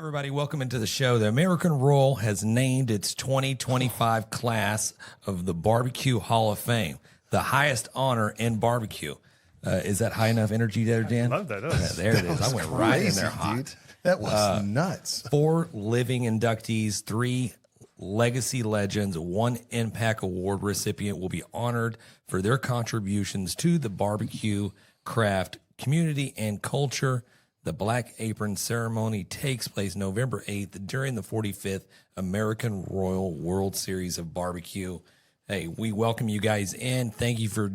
Everybody, welcome into the show. The American Royal has named its 2025 class of the Barbecue Hall of Fame, the highest honor in barbecue. Is that high enough energy there, Dan? I love that. There it is. I went right in there hot. Dude. That was nuts. 4 living inductees, 3 legacy legends, 1 Impact Award recipient will be honored for their contributions to the barbecue craft community and culture. The Black Apron Ceremony takes place November 8th during the 45th American Royal World Series of Barbecue. Hey, we welcome you guys in. Thank you for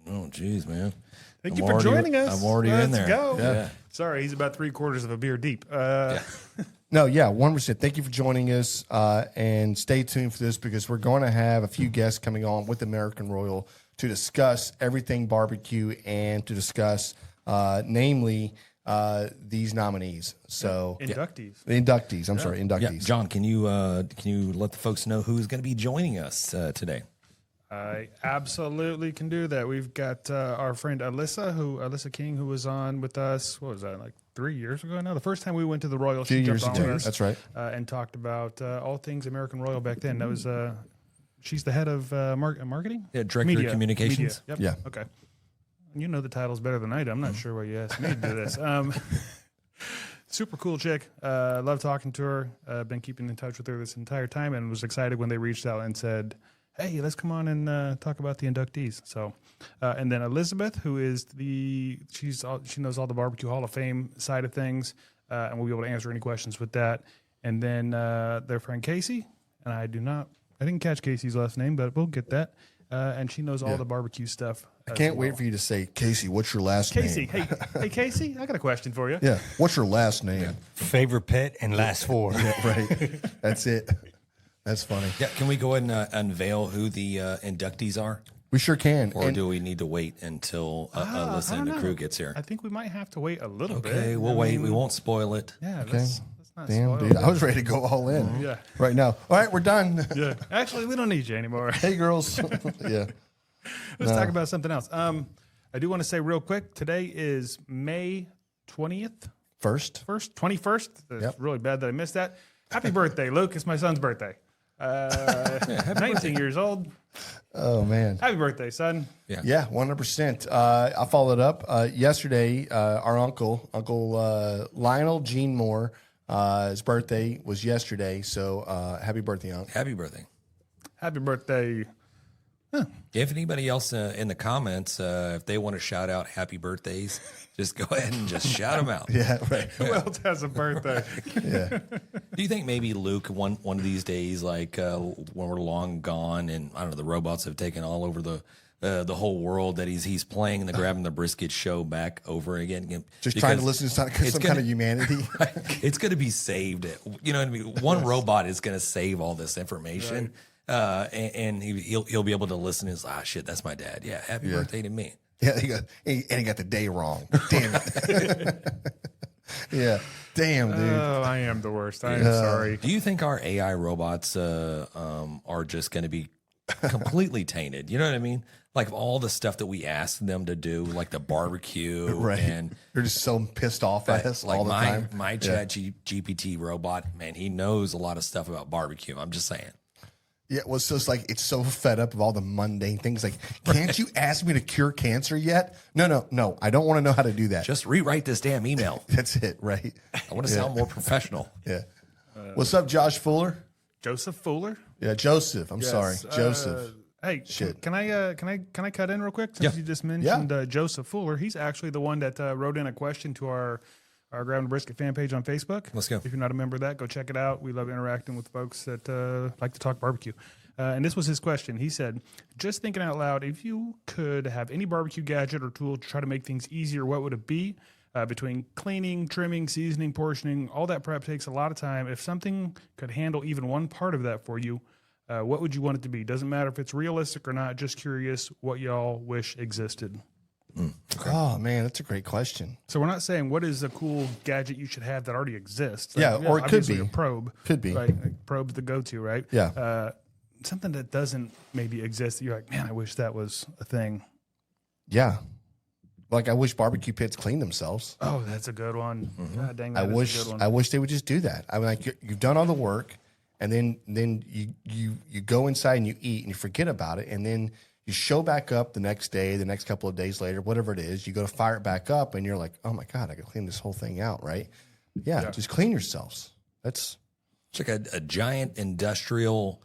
Oh, geez, man. Thank you for joining us. I'm already in there. Let's go. Yeah. Sorry, he's about 3/4 of a beer deep. No, yeah, 1%. Thank you for joining us, and stay tuned for this because we're going to have a few guests coming on with American Royal to discuss everything barbecue and to discuss, namely, these nominees. So Inductees. Inductees. I'm sorry, Yeah. inductees. John, can you let the folks know who's going to be joining us today? I absolutely can do that. We've got our friend Allyssa King, who was on with us. What was that, like 3 years ago now? The first time we went to the Royal, she jumped on with us. That's right. And talked about all things American Royal back then. That was she's the head of marketing? Yeah, Director of Communications. Yep. Yeah. Okay. You know the titles better than I do. I'm not sure why you asked me to do this. Super cool chick. Love talking to her. Been keeping in touch with her this entire time and was excited when they reached out and said, hey, let's come on and talk about the inductees. So, and then Elizabeth, who is she knows all the Barbecue Hall of Fame side of things, and we'll be able to answer any questions with that. And then their friend Kayci, and I didn't catch Kayci's last name, but we'll get that. And she knows all the barbecue stuff. I can't wait for you to say, Kayci, what's your last name? Kayci, hey, Kayci, I got a question for you. Yeah, what's your last name? Favorite pet and last 4. Yeah, right. That's it. That's funny. Yeah, can we go ahead and unveil who the inductees are? We sure can. Or do we need to wait until Allyssa and the crew gets here? I think we might have to wait a little bit. Okay, we'll wait. We won't spoil it. Yeah, Okay. let's not Damn, spoil dude. it. I was ready to go all in Yeah. right now. All right, we're done. Yeah. Actually, we don't need you anymore. Hey, girls. Yeah. Let's talk about something else. I do want to say real quick, today is May 20th. First. 21st. It's Yep. really bad that I missed that. Happy birthday, Luke. It's my son's birthday. 19 years old. Oh, man. Happy birthday, son. Yeah, 100%. I followed up yesterday. Our uncle Lionel Gene Moore, his birthday was yesterday. So happy birthday, Uncle. Happy birthday. Happy birthday. If anybody else in the comments, if they want to shout out happy birthdays, just go ahead and just shout them out. Yeah, right. Who else has a birthday? Yeah. Do you think maybe Luke, one of these days, like when we're long gone and I don't know, the robots have taken all over the whole world, that he's playing the Grabbing the Brisket show back over again? Just trying to listen to some kind of humanity. It's going to be saved. You know what I mean? One robot is going to save all this information. Right. And he'll be able to listen and say, shit, that's my dad. Yeah, happy birthday to me. Yeah, he got the day wrong. Damn it. Yeah. Damn, dude. Oh, I am the worst. I am sorry. Do you think our AI robots are just going to be completely tainted? You know what I mean? Like all the stuff that we ask them to do, like the barbecue, Right. And They're just so pissed off at us like all the time. my Chat GPT robot, man, he knows a lot of stuff about barbecue. I'm just saying. Yeah, well, so it's so fed up of all the mundane things. Like, can't you ask me to cure cancer yet? No. I don't want to know how to do that. Just rewrite this damn email. That's it, right? I want to sound more professional. Yeah. What's up, Josh Fuller? Joseph Fuller. Yeah, Joseph. I'm sorry, Joseph. Hey, Shit. Can I cut in real quick since you just mentioned Joseph Fuller? He's actually the one that wrote in a question to our Grabbing the Brisket fan page on Facebook. Let's go. If you're not a member of that, go check it out. We love interacting with folks that like to talk barbecue. And this was his question. He said, just thinking out loud, if you could have any barbecue gadget or tool to try to make things easier, what would it be? Between cleaning, trimming, seasoning, portioning, all that prep takes a lot of time. If something could handle even one part of that for you, what would you want it to be? Doesn't matter if it's realistic or not. Just curious what y'all wish existed. Okay. Oh man, that's a great question. So we're not saying what is a cool gadget you should have that already exists. Yeah, or it could obviously be. A probe. Could be. Like probe's the go-to, right? Yeah. Something that doesn't maybe exist. You're like, man, I wish that was a thing. Yeah. Like I wish barbecue pits clean themselves. Oh, that's a good one. God dang, I that is wish a good one. I wish they would just do that. I mean, like you've done all the work, and then you go inside and you eat and you forget about it, and then you show back up the next day, the next couple of days later, whatever it is, you go to fire it back up, and you're like, oh my god, I got to clean this whole thing out, right? Yeah, just clean yourselves. That's It's like a giant industrial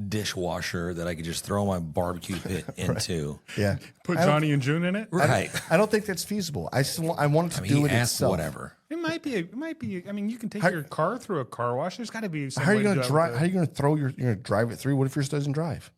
dishwasher that I could just throw my barbecue pit into. yeah. Put Johnny and June in it. Right. I don't think that's feasible. I want it to I mean, do he it asked itself. whatever. It might be. It might be. I mean, you can take your car through a car wash. There's got to be. Some How are you way to going do to it drive? with How are you going to throw your? You're going to drive it through. What if yours doesn't drive?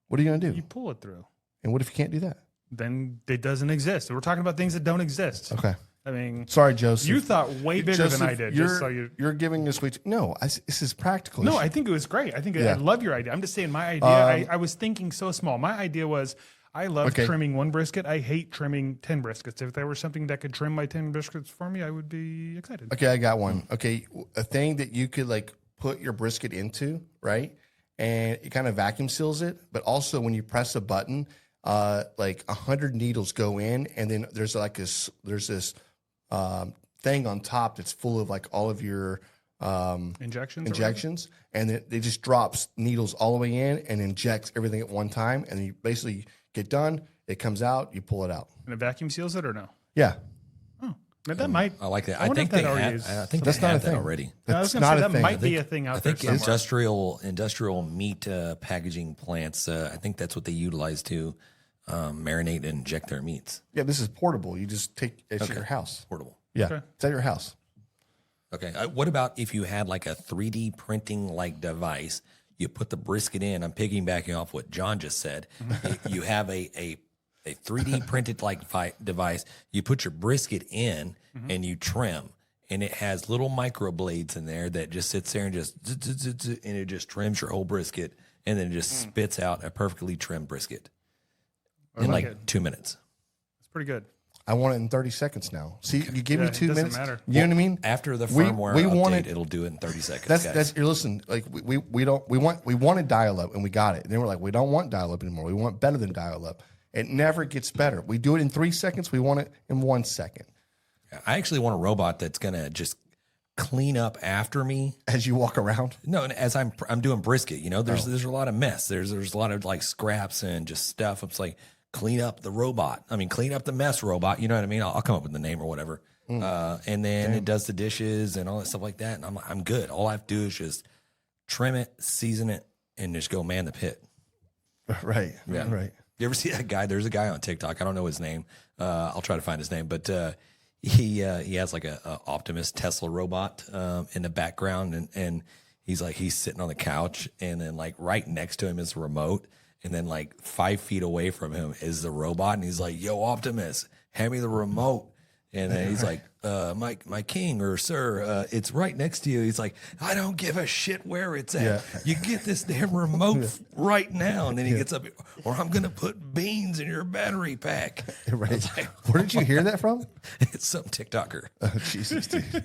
What are you going to do? You pull it through. And what if you can't do that? Then it doesn't exist. We're talking about things that don't exist. Okay. I mean, Sorry, Joseph. you thought way bigger Joseph, than I did. You're, Just so you. you're giving us way too. No, this is practical. No, I think it was great. I think I Yeah. love your idea. I'm just saying my idea. I was thinking so small. My idea was I love Okay. trimming one brisket. I hate trimming 10 briskets. If there was something that could trim my 10 briskets for me, I would be excited. Okay, I got one. Okay, a thing that you could like put your brisket into, right? And it kind of vacuum seals it, but also when you press a button, like 100 needles go in, and then there's this thing on top that's full of like all of your Injections. and it just drops needles all the way in and injects everything at one time, and you basically get done. It comes out, you pull it out. And it vacuum seals it or no? Yeah, Oh, that might. I like that. I I wonder think if that they already have. is I think That's they not have a that thing. already. I was that's going to not say a that thing. might be a thing out I there think somewhere. industrial meat packaging plants. I think that's what they utilize to marinate and inject their meats. Yeah, this is portable. You just take it to your house. Portable. Yeah, Okay. it's at your house. Okay. What about if you had like a 3D printing like device? You put the brisket in. I'm piggybacking off what John just said. You have a 3D printed like device. You put your brisket in and you trim, and it has little micro blades in there that just sits there and just and it just trims your whole brisket, and then it just spits out a perfectly trimmed brisket in like like it. 2 minutes. It's pretty good. I want it in 30 seconds now. See, you give Yeah, me it 2 doesn't minutes. matter. You know what I mean? After the We- firmware we update, wanted- it'll do it in 30 seconds. That's guys. you're listen. Like we wanted dial up and we got it. And then we're like, we don't want dial up anymore. We want better than dial up. It never gets better. We do it in 3 seconds. We want it in 1 second. I actually want a robot that's gonna just clean up after me. As you walk around, No, and as I'm doing brisket, you know, there's a lot of mess. There's a lot of like scraps and just stuff. It's like clean up the robot. I mean, clean up the mess robot. You know what I mean? I'll come up with the name or whatever. And then it does the dishes and all that stuff like that. And I'm good. All I have to do is just trim it, season it, and just go man the pit. right? Yeah. Right. You ever see that guy? There's a guy on TikTok. I don't know his name. I'll try to find his name, but he has like a Optimus Tesla robot in the background, and he's sitting on the couch, and then like right next to him is the remote, and then like 5 feet away from him is the robot, and he's like, "Yo, Optimus, hand me the remote." And then he's like, my king or sir, it's right next to you. He's like, I don't give a shit where it's at. Yeah. You get this damn remote right now. And then he gets up, or I'm going to put beans in your battery pack. Right. Where did you hear that from? It's some TikToker. Oh, Jesus, dude.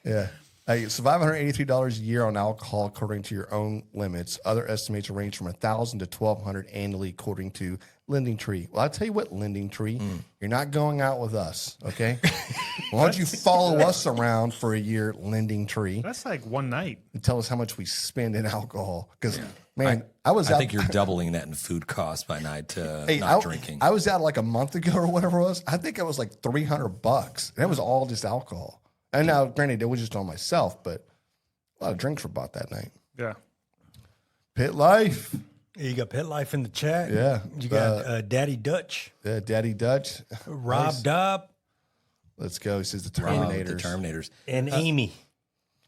Yeah. So $583 a year on alcohol, according to your own limits. Other estimates range from $1,000 to $1,200 annually, according to Lending Tree. Well, I'll tell you what, Lending Tree, you're not going out with us, okay? Why don't you follow us around for a year, Lending Tree, That's like one night. and tell us how much we spend in alcohol? Because, man, I was I out. think you're doubling that in food costs by night Hey, not drinking. I was out like a month ago or whatever it was. I think it was like $300. And that was all just alcohol. And now, granted, it was just on myself, but a lot of drinks were bought that night. Yeah. Pit life. You got Pet Life in the chat. Yeah. You got Daddy Dutch, Daddy Dutch. Rob Dopp, Let's go. He says the The Terminators. Terminators. and Amy.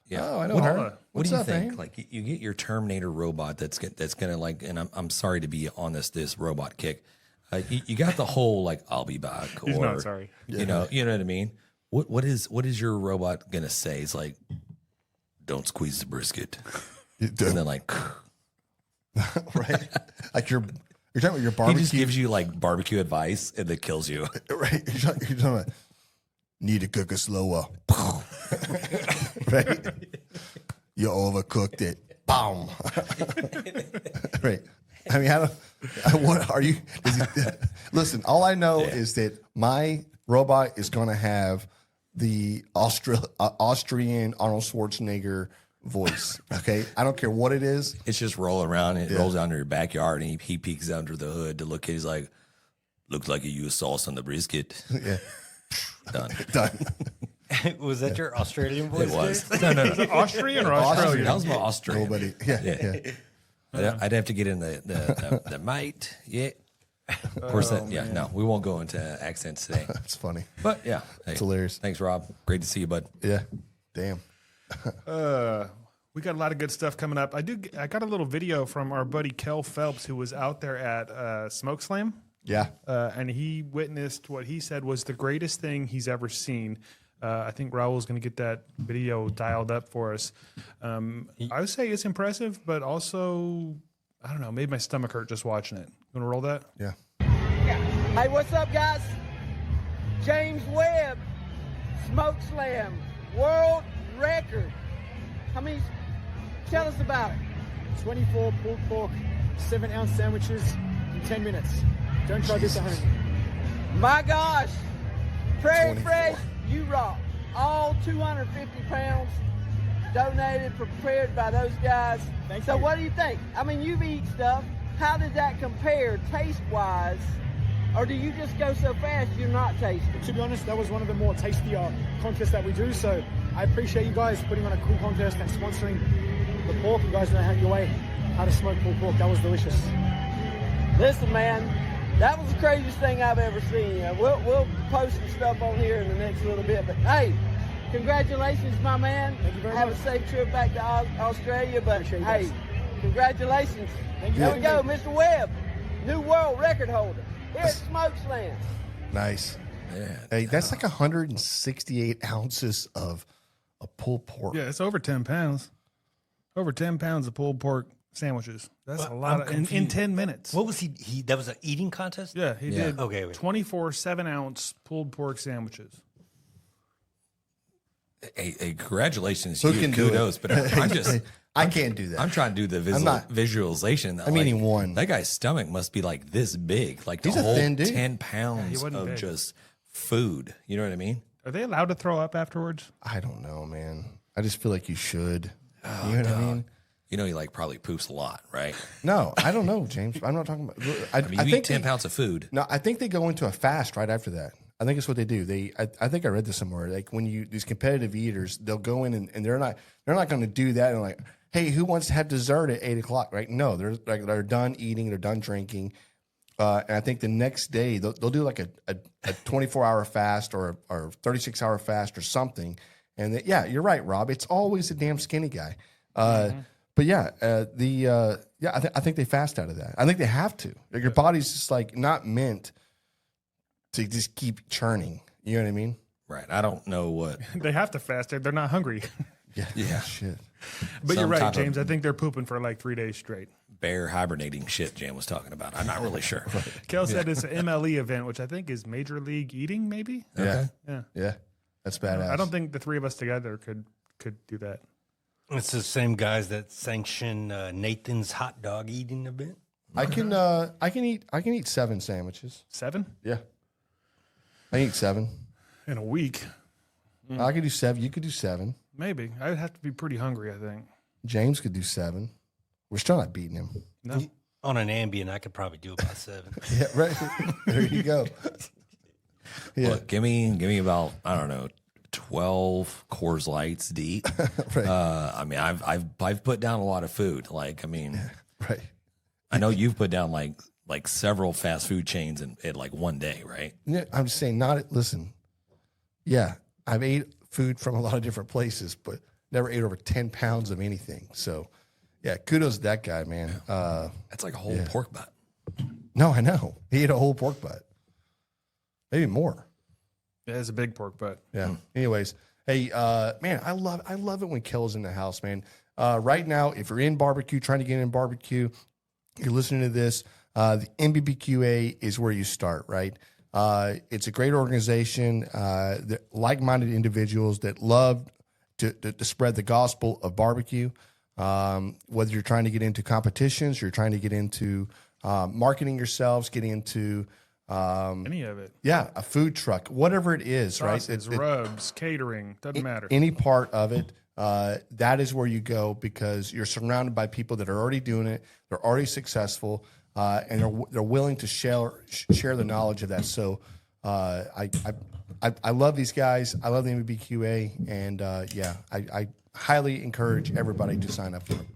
Yeah. Oh, I know her. What What's do you up, think? man? Like you get your Terminator robot that's gonna like, and I'm sorry to be on this robot kick. You got the whole like I'll be back, He's or not sorry. you know what I mean. What is your robot gonna say? It's like, don't squeeze the brisket, and then like Right? Like you're talking about your he barbecue. just gives you like barbecue advice and then kills you. Right? You're talking about need to cook it slower. Right? You overcooked it. Boom. Right. I mean, What are you? Listen, all I know is that my robot is going to have the Austrian Arnold Schwarzenegger voice. Okay, I don't care what it is. It's just rolling around. It rolls down to your backyard, and he peeks under the hood to look at. He's like, "Looks like you used sauce on the brisket." Yeah, Done. done. Was that your Australian voice? It was. Dave? No. Is it Austrian or Australian? That was my Austrian. Nobody. Yeah. I'd have to get in the mate. Yeah. Of course, no, we won't go into accents today. That's funny. But yeah, hey, It's hilarious. Thanks, Rob. Great to see you, bud. Yeah. Damn. We got a lot of good stuff coming up. I got a little video from our buddy Kel Phelps, who was out there at Smoke Slam. Yeah. And he witnessed what he said was the greatest thing he's ever seen. I think Raul's going to get that video dialed up for us. I would say it's impressive, but also, I don't know, made my stomach hurt just watching it. You want to roll that? Yeah. Hey, what's up, guys? James Webb, Smoke Slam, world record. How many? Tell us about it. 24 pulled pork, 7-ounce sandwiches in 10 minutes. Don't try this at home. My gosh, Prairie 24. Fresh, you rock. All 250 pounds donated, prepared by those guys. Thank so you. what do you think? I mean, you've eaten stuff. How does that compare taste-wise? Or do you just go so fast you're not tasting? To be honest, that was one of the more tastier contests that we do. So I appreciate you guys putting on a cool contest and sponsoring the pork. You guys know how your way, how to smoke pulled pork. That was delicious. Listen, man, that was the craziest thing I've ever seen. We'll post some stuff on here in the next little bit. But hey, congratulations, my man. Thank you very Have much. a safe trip back to Australia. But Appreciate you hey, guys. congratulations. Thank you. There we go, Mr. Webb, new world record holder here at Smoke Slam. Nice. Yeah. Hey, that's like 168 ounces of pulled pork. Yeah, it's over 10 pounds. Over 10 pounds of pulled pork sandwiches. That's Well, a lot I'm in confused. 10 minutes. What was he? That was an eating contest? Yeah, he Yeah. did Okay, wait. 24 7-ounce pulled pork sandwiches. Hey, congratulations Who to you. can do Kudos, it? but I'm just. I can't do that. I'm trying to do the not- visualization. I'm eating one. That guy's stomach must be like this big, like He's the a whole thin dude. 10 pounds wasn't of big. just food. You know what I mean? Are they allowed to throw up afterwards? I don't know, man. I just feel like you should. You know what I mean? You know, he like probably poops a lot, right? No, I don't know, James. I'm not talking about. I I mean, you eat think 10 they- pounds of food. No, I think they go into a fast right after that. I think it's what they do. I think I read this somewhere. Like when these competitive eaters, they'll go in and they're not going to do that and like, hey, who wants to have dessert at 8 o'clock? Right? No, they're done eating, they're done drinking, and I think the next day they'll do like a 24-hour fast or 36-hour fast or something. And yeah, you're right, Rob. It's always a damn skinny guy. But yeah, I think they fast out of that. I think they have to. Like, your body's just like not meant to just keep churning. You know what I mean? Right. I don't know what. They have to fast. They're not hungry. Yeah. Shit. But Some you're right, type of- James. I think they're pooping for like 3 days straight. Bear hibernating shit Jan was talking about. I'm not really sure. Kel said it's an MLE event, which I think is Major League Eating, maybe. Yeah. Yeah. Yeah. That's badass. I don't think the three of us together could do that. It's the same guys that sanction Nathan's hot dog eating event. I can eat 7 sandwiches. 7 Yeah. I eat 7. in a week, I could do 7. You could do 7. maybe. I'd have to be pretty hungry, I think. James could do 7. We're still not beating him. No. On an Ambien, I could probably do about 7. Yeah, right. There you go. Yeah. Look, give me about, I don't know, 12 Coors Lights deep. Right. I mean, I've put down a lot of food. Like, I mean, Right. I know you've put down like several fast food chains in like one day, right? Yeah, I'm just saying, listen. Yeah, I've ate food from a lot of different places, but never ate over 10 pounds of anything. So, yeah, kudos to that guy, man. That's like a whole pork butt. No, I know. He ate a whole pork butt. Maybe more. Yeah, it's a big pork butt. Yeah. Anyways, hey, man, I love it when Kel's in the house, man. Right now, if you're in barbecue, trying to get in barbecue, you're listening to this, the MBBQA is where you start, right? It's a great organization, like-minded individuals that love to spread the gospel of barbecue. Whether you're trying to get into competitions, you're trying to get into marketing yourselves, getting into Any of it. yeah, a food truck, whatever it is, Sauces, right? rubs, catering, doesn't matter. Any part of it, that is where you go because you're surrounded by people that are already doing it. They're already successful, and they're willing to share the knowledge of that. So I love these guys. I love the BBQA, and yeah, I highly encourage everybody to sign up for it.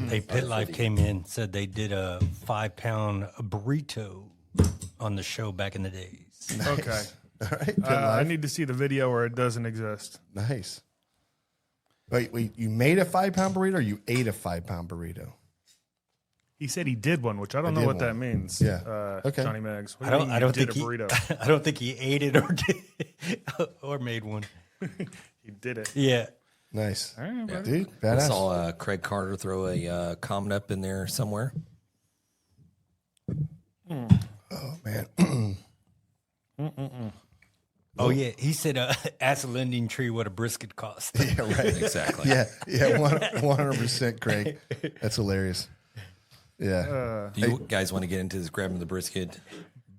Hey, Pit Life came in, said they did a 5-pound burrito on the show back in the days. Okay. All right, I need to see the video where it doesn't exist. nice. Wait, you made a 5-pound burrito, or you ate a 5-pound burrito? He said he did one, which I don't know did what one. that means. Yeah. Okay. Johnny Meggs. What I do you don't. mean I you don't did think a burrito. he. I don't think he ate it or did or made one. He did it. Yeah. Nice, All right, buddy. dude. I Badass. saw Craig Carter throw a comment up in there somewhere. Oh man. Oh yeah. He said, "Ask a lending tree what a brisket costs." Yeah, right. Exactly. Yeah, 100%, Craig. That's hilarious. Yeah. Do you guys want to get into this grabbing the brisket?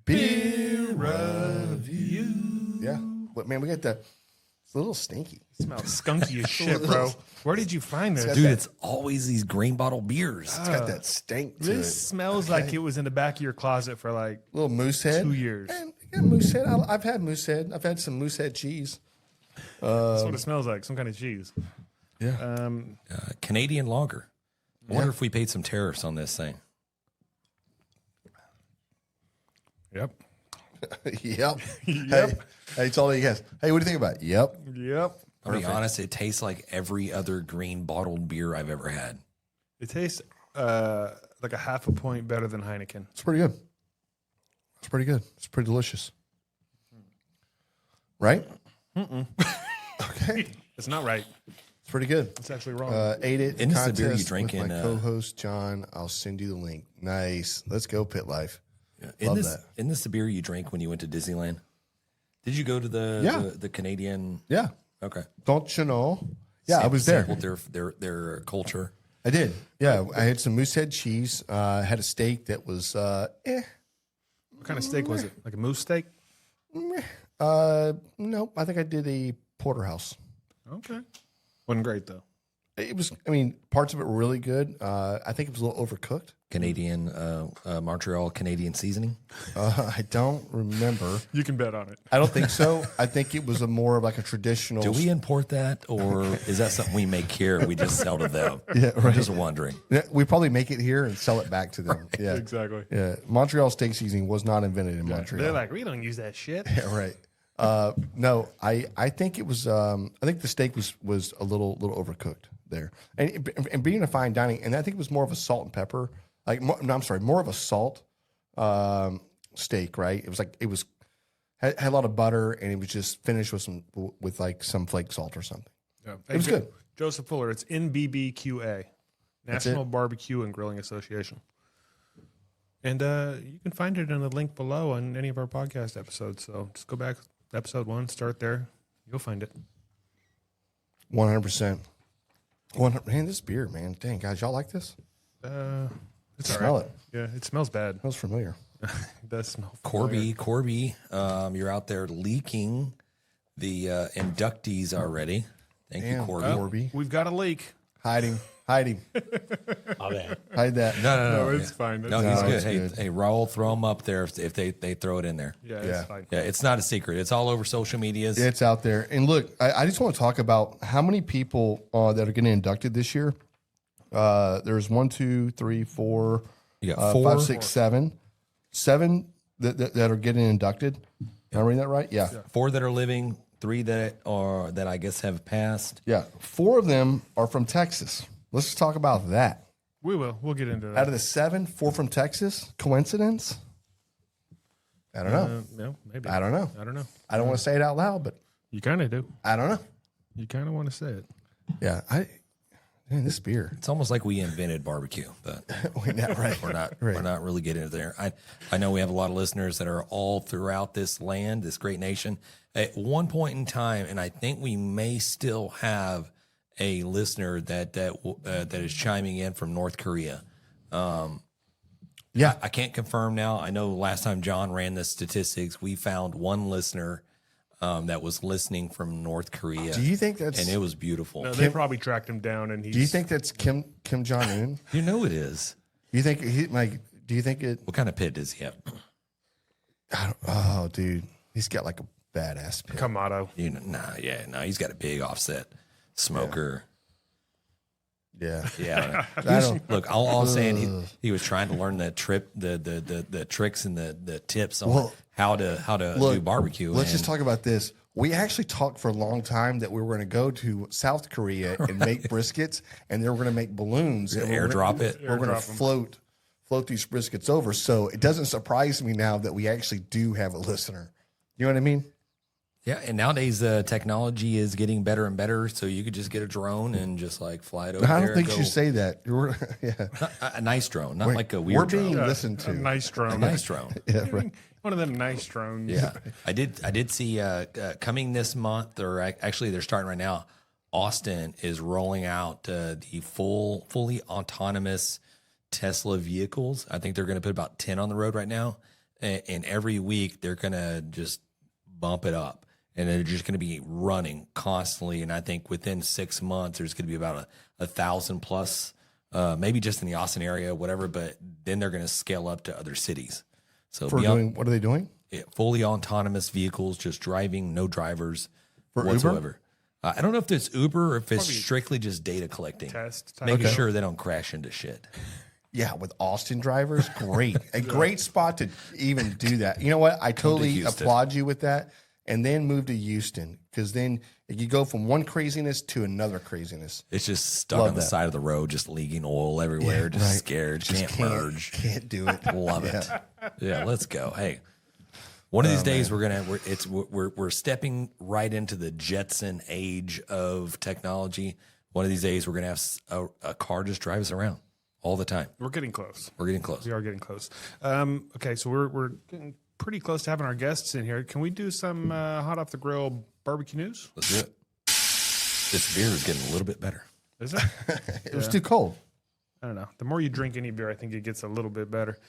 Beer review. Yeah. But man, we got the. It's a little stinky. Smells skunky as shit, bro. Where did you find this? Dude, it's always these green bottle beers. It's got that stink to This it. smells like it was in the back of your closet for like Little moose head. 2 years. And, yeah, moose head. I've had moose head. I've had some moose head cheese. That's what it smells like. Some kind of cheese. Yeah. Canadian lager. I wonder if we paid some tariffs on this thing. Yep. Yep. Hey, it's all you guys. Hey, what do you think about it? Yep. Yep. I'll be honest, it tastes like every other green bottled beer I've ever had. It tastes like a half a point better than Heineken. It's pretty good. It's pretty good. It's pretty delicious. Right? Okay. It's not right. It's pretty good. It's actually wrong. Ate it. And this is the beer you contest drink with in, my co-host John. I'll send you the link. Nice. Let's go, Pit Life. Isn't Love this, that. isn't this the beer you drank when you went to Disneyland? Did you go to the Canadian? Yeah. Okay. Don't you know? Yeah, I was there. Sampled their culture. I did. Yeah, I had some moose head cheese. Had a steak that was what kind of steak was it? Like a moose steak? no, I think I did a porterhouse. Okay. Wasn't great though. It was. I mean, parts of it were really good. I think it was a little overcooked. Canadian, Montreal Canadian seasoning. I don't remember. You can bet on it. I don't think so. I think it was a more of like a traditional. Do we import that, or is that something we make here and we just sell to them? Yeah, I'm right. just wondering. Yeah, we probably make it here and sell it back to them. Yeah, Exactly. yeah. Montreal steak seasoning was not invented in Montreal. They're like, we don't use that shit. Yeah, right. No, I think it was. I think the steak was a little overcooked there, and being a fine dining, and I think it was more of a salt and pepper. More of a salt steak, right? It was like had a lot of butter, and it was just finished with some flake salt or something. Yeah. It was good. Joseph Fuller, it's in BBQA, National Barbecue and Grilling Association. And you can find it in the link below on any of our podcast episodes. So just go back, episode 1, start there. You'll find it. 100%. Man, this beer, man. Dang, guys, y'all like this? It's Smell all right. it. Yeah, it smells bad. Smells familiar. It does smell. Corby, you're out there leaking the inductees already. Thank you, Damn, Corby. Corby. We've got a leak. Hide him. Oh, man. Hide that. No, it's fine. No, It's he's No, good. it's Hey, good. hey, Raul, throw them up there if they throw it in there. Yeah, Yeah. it's fine. Yeah, it's not a secret. It's all over social medias. It's out there. And look, I just want to talk about how many people that are getting inducted this year. There's 1, 2, 3, 4, You got 4. 5, 6, 7. 7 that are getting inducted. Am I reading that right? Yeah. 4 that are living, 3 that I guess have passed. Yeah. 4 of them are from Texas. Let's just talk about that. We will. We'll get into that. Out of the 7, 4 from Texas. Coincidence? I don't know. No, maybe. I don't know. I don't know. I don't want to say it out loud, but You kind of do. I don't know. You kind of want to say it. Yeah. Man, this beer. It's almost like we invented barbecue, but Yeah, right. we're not. Right. We're not really getting into there. I know we have a lot of listeners that are all throughout this land, this great nation. At one point in time, and I think we may still have a listener that is chiming in from North Korea. Yeah. I can't confirm now. I know last time John ran the statistics, we found one listener that was listening from North Korea. Do you think that's? And it was beautiful. No, they probably tracked him down, and he's. Do you think that's Kim Jong Un? You know it is. You think he like? Do you think it? What kind of pit does he have? Oh, dude, he's got like a badass pit. Kamado? He's got a big offset smoker. Yeah. Yeah. Look, all I'm saying, he was trying to learn the tricks and the tips on how to do barbecue. Let's just talk about this. We actually talked for a long time that we were going to go to South Korea and make briskets, and they were going to make balloons. And airdrop it. We're going to float these briskets over. So it doesn't surprise me now that we actually do have a listener. You know what I mean? Yeah, and nowadays the technology is getting better and better, so you could just get a drone and just like fly it over there. I don't think you should say that. A nice drone, not like a weird We're being drone. listened to. A nice drone. A nice drone. Yeah, right. One of them nice drones. Yeah, I did see coming this month, or actually they're starting right now. Austin is rolling out the fully autonomous Tesla vehicles. I think they're going to put about 10 on the road right now, and every week they're going to just bump it up. And they're just going to be running constantly. And I think within 6 months, there's going to be about 1,000 plus, maybe just in the Austin area, whatever. But then they're going to scale up to other cities. So What are they doing? Fully autonomous vehicles, just driving, no drivers For whatsoever. I don't know if it's Uber or if it's strictly just data collecting, Test. making sure they don't crash into shit. Yeah, with Austin drivers, great. A great spot to even do that. You know what? I totally Houston. applaud you with that. And then move to Houston, because then you go from one craziness to another craziness. It's just stuck Love on the that. side of the road, just leaking oil everywhere, just right. scared, Just can't merge. Can't do it. Love it. Yeah, let's go. Hey, one of these days we're stepping right into the Jetson age of technology. One of these days we're gonna have a car just drive us around all the time. We're getting close. We're getting close. We are getting close. Okay, so we're getting pretty close to having our guests in here. Can we do some hot off the grill barbecue news? Let's do it. This beer is getting a little bit better. Is it? It was too cold. I don't know. The more you drink any beer, I think it gets a little bit better.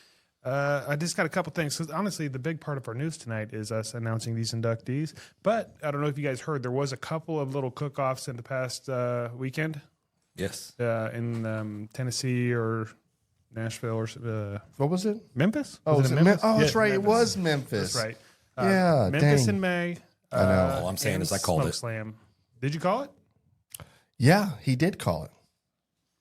I just got a couple things. Because honestly, the big part of our news tonight is us announcing these inductees. But I don't know if you guys heard, there was a couple of little cook-offs in the past weekend Yes. in Tennessee or Nashville or What was it? Memphis. Oh, Was was it it Memphis? that's Yeah, right. Memphis. It was Memphis. That's right. Yeah, Memphis dang. in May. I know. All I'm saying and is I called it. Slam. Did you call it? Yeah, he did call it.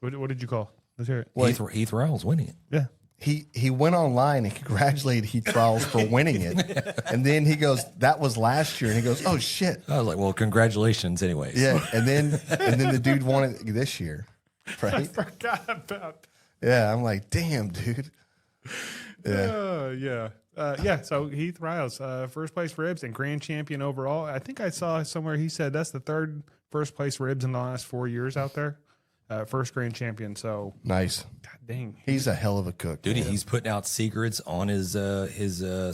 What did you call? Let's hear it. Heath Rowell's winning it. Yeah. He went online and congratulated Heath Rowell for winning it. And then he goes, that was last year. And he goes, oh, shit. I was like, well, congratulations anyways. Yeah. And then the dude won it this year. Right? Forgot about. Yeah. I'm like, damn, dude. Yeah. So Heath Riles, first place ribs and grand champion overall. I think I saw somewhere he said that's the third first place ribs in the last 4 years out there. First grand champion. So Nice. God dang. He's a hell of a cook. Dude, he's putting out secrets on his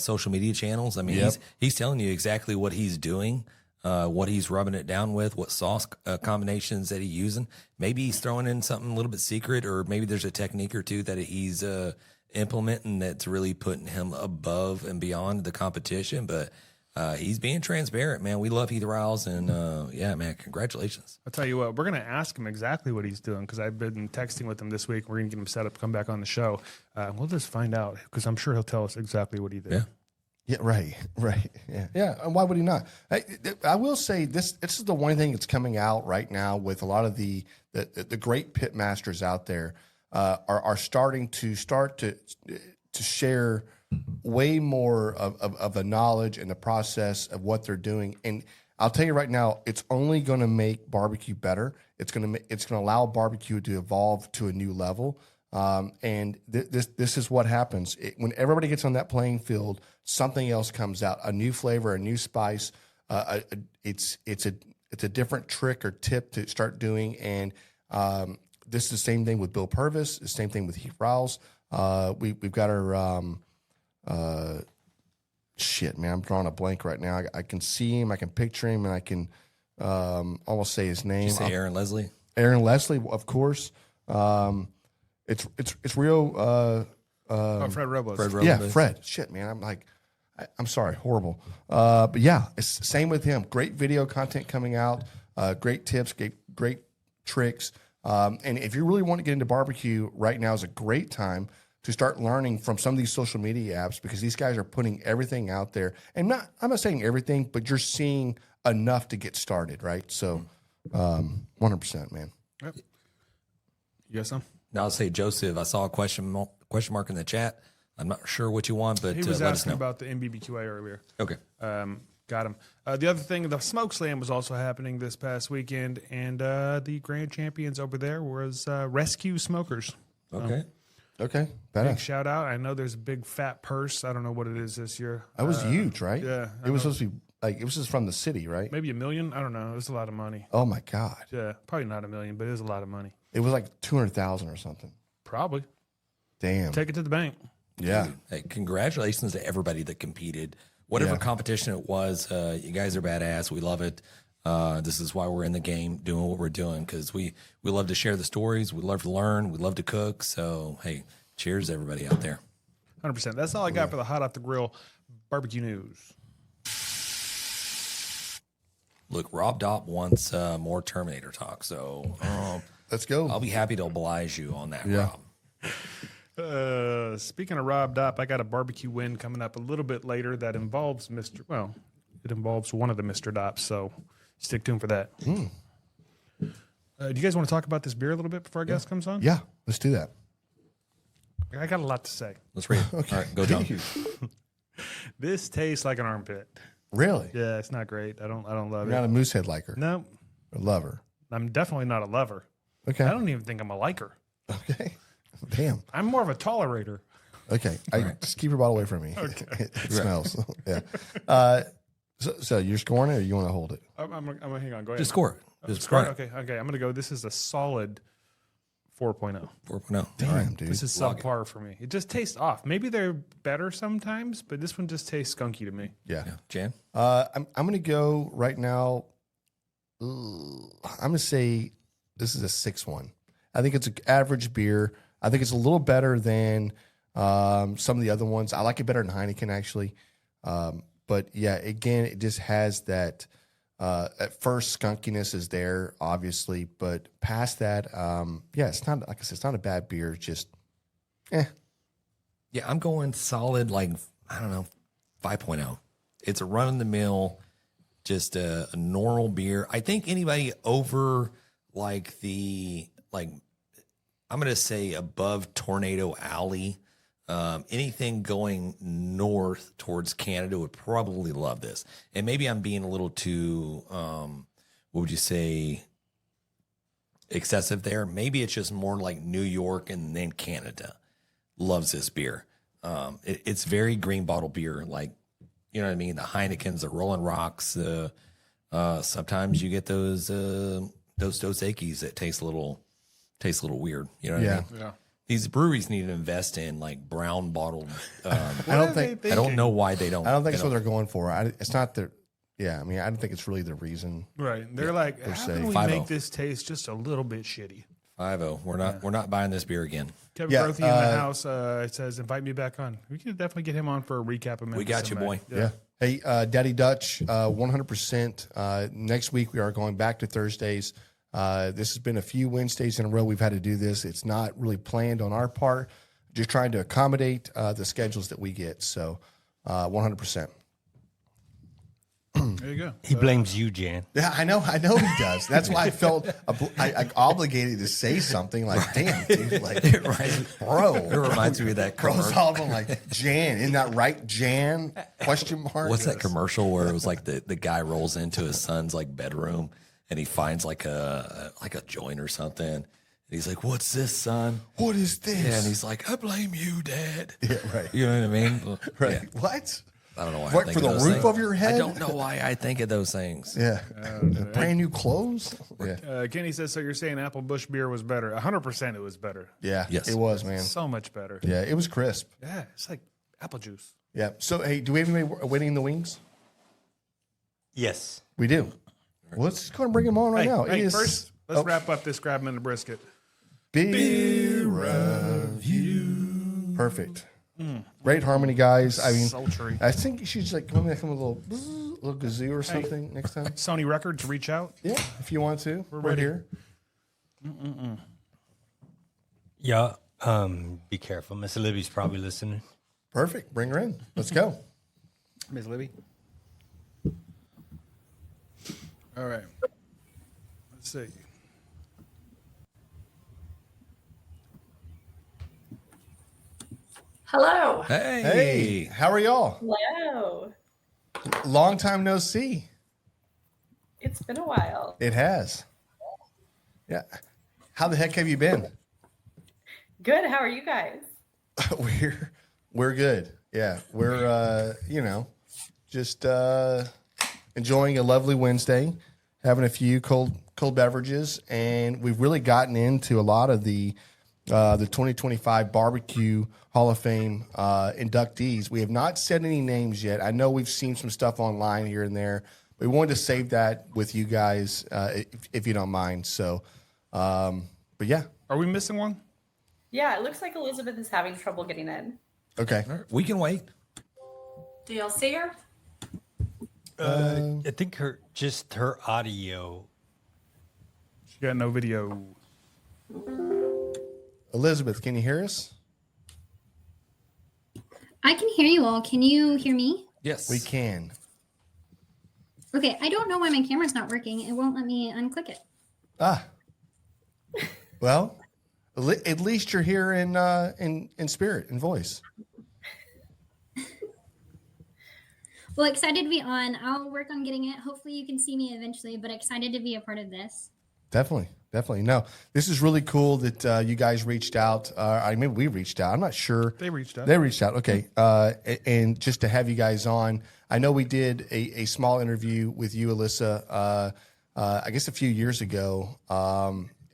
social media channels. I mean, Yep. he's telling you exactly what he's doing, what he's rubbing it down with, what sauce combinations that he's using. Maybe he's throwing in something a little bit secret, or maybe there's a technique or two that he's implementing that's really putting him above and beyond the competition. But he's being transparent, man. We love Heath Riles, and yeah, man, congratulations. I'll tell you what, we're going to ask him exactly what he's doing because I've been texting with him this week. We're going to get him set up to come back on the show. We'll just find out because I'm sure he'll tell us exactly what he did. Yeah. Yeah, right. Yeah, yeah. And why would he not? I will say this is the one thing that's coming out right now with a lot of the great pit masters out there are starting to share way more of the knowledge and the process of what they're doing. And I'll tell you right now, it's only going to make barbecue better. It's going to allow barbecue to evolve to a new level. And this is what happens when everybody gets on that playing field. Something else comes out, a new flavor, a new spice. It's a different trick or tip to start doing. And this is the same thing with Bill Purvis. The same thing with Heath Riles. We've got our shit, man. I'm drawing a blank right now. I can see him, I can picture him, and I can almost say his name. Did you say Aaron Leslie? Aaron Leslie, of course. It's real. Fred Robles. Fred Yeah, Robles. Fred. Shit, man. I'm like, I'm sorry, horrible. But yeah, it's same with him. Great video content coming out. Great tips. Great tricks. And if you really want to get into barbecue, right now is a great time to start learning from some of these social media apps because these guys are putting everything out there. And I'm not saying everything, but you're seeing enough to get started, right? So, 100%, man. Yep. You got some? Now I'll say, Joseph, I saw a question mark in the chat. I'm not sure what you want, but He was let us asking know. about the MBBQA earlier. Okay. Got him. The other thing, the Smoke Slam was also happening this past weekend, and the grand champions over there was Rescue Smokers. Okay. Okay, Big badass. shout out. I know there's a big fat purse. I don't know what it is this year. That was huge, right? yeah, I It was supposed to be like, it was just from the city, right? Maybe $1 million. I don't know. It was a lot of money. Oh my God. Yeah, probably not $1 million, but it was a lot of money. It was like 200,000 or something. Probably. Damn. Take it to the bank. Yeah. Hey, congratulations to everybody that competed. Whatever Yeah. competition it was, you guys are badass. We love it. This is why we're in the game doing what we're doing because we love to share the stories. We love to learn. We love to cook. So, hey, cheers to everybody out there. 100%. That's all I got for the Hot Off the Grill barbecue news. Look, Rob Dopp wants more Terminator talk. So Let's go. I'll be happy to oblige you on that, Yeah. Rob. Speaking of Rob Dopp, I got a barbecue win coming up a little bit later that involves it involves one of the Mr. Dopps, so stick tuned for that. Do you guys want to talk about this beer a little bit before our guest comes on? Yeah, let's do that. I got a lot to say. Let's read it. All right, go, John. This tastes like an armpit. Really? Yeah, it's not great. I don't love You're not it. a moosehead liker. No, A lover. I'm definitely not a lover. Okay. I don't even think I'm a liker. Okay. Damn. I'm more of a tolerator. Okay. Just keep your bottle away from me. It smells. Yeah. So you're scoring it or you want to hold it? I'm gonna hang on. Go ahead. Just score it. Just Score score it? it. Okay. I'm gonna go. This is a solid 4.0. 4.0. Damn, dude. This is Log it. subpar for me. It just tastes off. Maybe they're better sometimes, but this one just tastes skunky to me. Yeah. Yeah. Jan? I'm going to go right now. I'm going to say this is a 6-1. I think it's an average beer. I think it's a little better than some of the other ones. I like it better than Heineken, actually. But yeah, again, it just has that. At first, skunkiness is there, obviously, but past that, yeah, it's not, like I said, it's not a bad beer. It's just, Yeah, I'm going solid, like, I don't know, 5.0. It's a run of the mill, just a normal beer. I think anybody over like I'm going to say above Tornado Alley, anything going north towards Canada would probably love this. And maybe I'm being a little too, what would you say, excessive there? Maybe it's just more like New York and then Canada loves this beer. It's very green bottle beer, like, you know what I mean? The Heinekens, the Rolling Rocks. Sometimes you get those Dos Equis that taste a little weird. You know what I mean? Yeah. These breweries need to invest in like brown bottled. I don't think I don't know why they don't. I don't think they it's what they're going for. It's not their. Yeah, I mean, I don't think it's really the reason. Right. They're like, how se. can we 5-0. make this taste just a little bit shitty? 5-0. We're not buying this beer again. Kevin Yeah, Grothy in the house says, invite me back on. We can definitely get him on for a recap of Memphis We got you, in May. boy. Yeah. Hey, Daddy Dutch, 100%. Next week we are going back to Thursdays. This has been a few Wednesdays in a row we've had to do this. It's not really planned on our part. Just trying to accommodate the schedules that we get. So, 100%. There you go. He blames you, Jan. Yeah, I know he does. That's why I felt I obligated to say something like, "Damn, dude, like, bro." It reminds me of that Bro's commercial. all of them like, "Jan, isn't that right, Jan?" Question mark. What's that commercial where it was like the guy rolls into his son's like bedroom and he finds like a joint or something. And he's like, "What's this, son?" What is this? Yeah, and he's like, "I blame you, Dad." Yeah, right. You know what I mean? Right. Yeah. What? I don't know why. I What, think for of the those roof things. of your head? I don't know why I think of those things. Yeah. Brand new clothes? Yeah. Kenny says, so you're saying Apple Bush beer was better. 100% it was better. Yeah. Yes. It was, man. So much better. Yeah. It was crisp. Yeah, it's like apple juice. Yeah. So, hey, do we have anybody waiting in the wings? Yes. We do. Well, let's go and bring him on right now. Hey, It is first, let's wrap up this Grab 'em in the brisket. Beer more of you. Perfect. Great harmony, guys. I mean, Sultry. I think you should just like come with a little kazoo or something next time. Sony Records, reach out. Yeah, if you want to. We're ready. here. Yeah. Be careful. Miss Libby's probably listening. Perfect. Bring her in. Let's go. Ms. Libby. All right. Let's see. Hello. Hey, how are y'all? Hello. Long time no see. It's been a while. It has. Yeah. How the heck have you been? Good. How are you guys? We're good. Yeah. We're just enjoying a lovely Wednesday, having a few cold beverages, and we've really gotten into a lot of the 2025 Barbecue Hall of Fame inductees. We have not said any names yet. I know we've seen some stuff online here and there. We wanted to save that with you guys, if you don't mind. So, but yeah. Are we missing one? Yeah, it looks like Elizabeth is having trouble getting in. Okay. We can wait. Do y'all see her? I think her audio. She got no video. Elizabeth, can you hear us? I can hear you all. Can you hear me? Yes. We can. Okay, I don't know why my camera's not working. It won't let me unclick it. Well, at least you're here in spirit, in voice. Well, excited to be on. I'll work on getting it. Hopefully you can see me eventually, but excited to be a part of this. Definitely. No, this is really cool that you guys reached out. Maybe we reached out. I'm not sure. They reached out. They reached out. Okay. And just to have you guys on, I know we did a small interview with you, Allyssa, I guess a few years ago,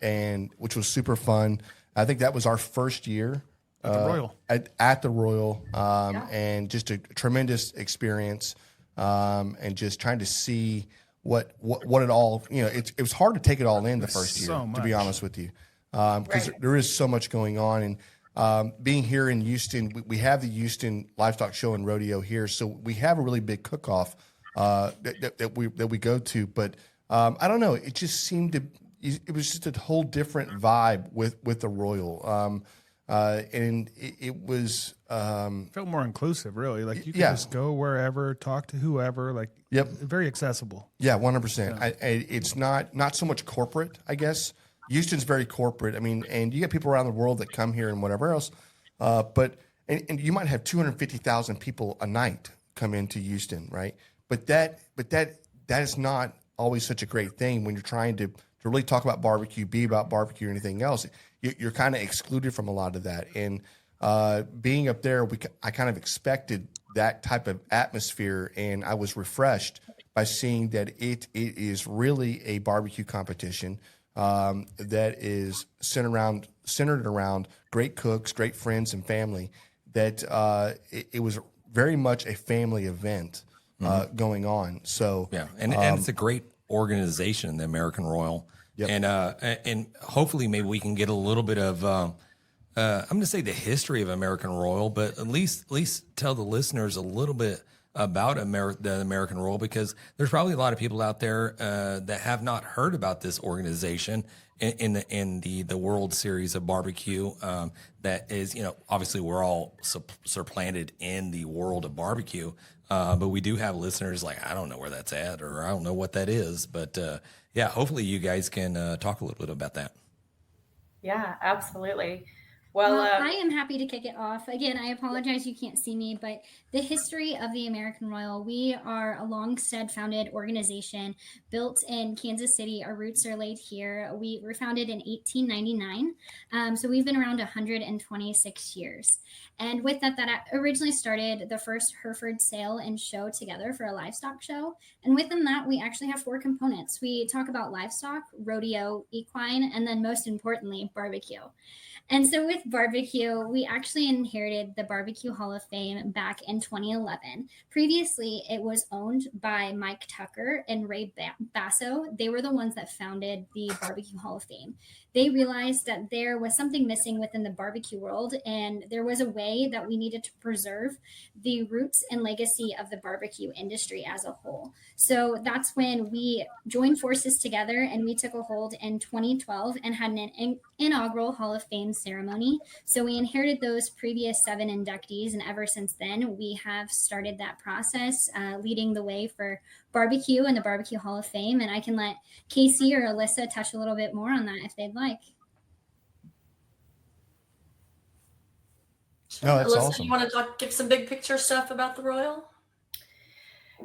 and which was super fun. I think that was our first year At the Royal. At the Royal, and just a tremendous experience, and just trying to see what it all, it was hard to take it all in the first year, so to be much. honest with you, because there is so much going on. And being here in Houston, we have the Houston Livestock Show and Rodeo here, so we have a really big cook-off that we go to. But I don't know, it just seemed to, it was just a whole different vibe with the Royal. And it was Felt more inclusive, really. Like you could Yeah. just go wherever, talk to whoever. Like, Yep. very accessible. 100%. It's not so much corporate, I guess. Houston's very corporate. I mean, and you get people around the world that come here and whatever else. But you might have 250,000 people a night come into Houston, right? But that is not always such a great thing when you're trying to really talk about barbecue, be about barbecue or anything else. You're kind of excluded from a lot of that. And being up there, I kind of expected that type of atmosphere, and I was refreshed by seeing that it is really a barbecue competition that is centered around great cooks, great friends, and family. That it was very much a family event going on. So Yeah, and it's a great organization, the American Royal. Yep. And hopefully maybe we can get a little bit of I'm going to say the history of American Royal, but at least tell the listeners a little bit about the American Royal, because there's probably a lot of people out there that have not heard about this organization in the World Series of Barbecue. That is, obviously we're all supplanted in the world of barbecue, but we do have listeners like, I don't know where that's at, or I don't know what that is, but yeah, hopefully you guys can talk a little bit about that. Yeah, absolutely. Well, Well, I am happy to kick it off. Again, I apologize you can't see me, but the history of the American Royal, we are a Longstead founded organization built in Kansas City. Our roots are laid here. We were founded in 1899. So we've been around 126 years. And with that originally started the first Hereford sale and show together for a livestock show. And within that, we actually have 4 components. We talk about livestock, rodeo, equine, and then most importantly, barbecue. And so with barbecue, we actually inherited the Barbecue Hall of Fame back in 2011. Previously, it was owned by Mike Tucker and Ray Basso. They were the ones that founded the Barbecue Hall of Fame. They realized that there was something missing within the barbecue world, and there was a way that we needed to preserve the roots and legacy of the barbecue industry as a whole. So that's when we joined forces together, and we took a hold in 2012 and had an inaugural Hall of Fame ceremony. So we inherited those previous 7 inductees, and ever since then, we have started that process, leading the way for barbecue and the Barbecue Hall of Fame. And I can let Kayci or Allyssa touch a little bit more on that if they'd like. No, that's Allyssa, awesome. you want to give some big picture stuff about the Royal?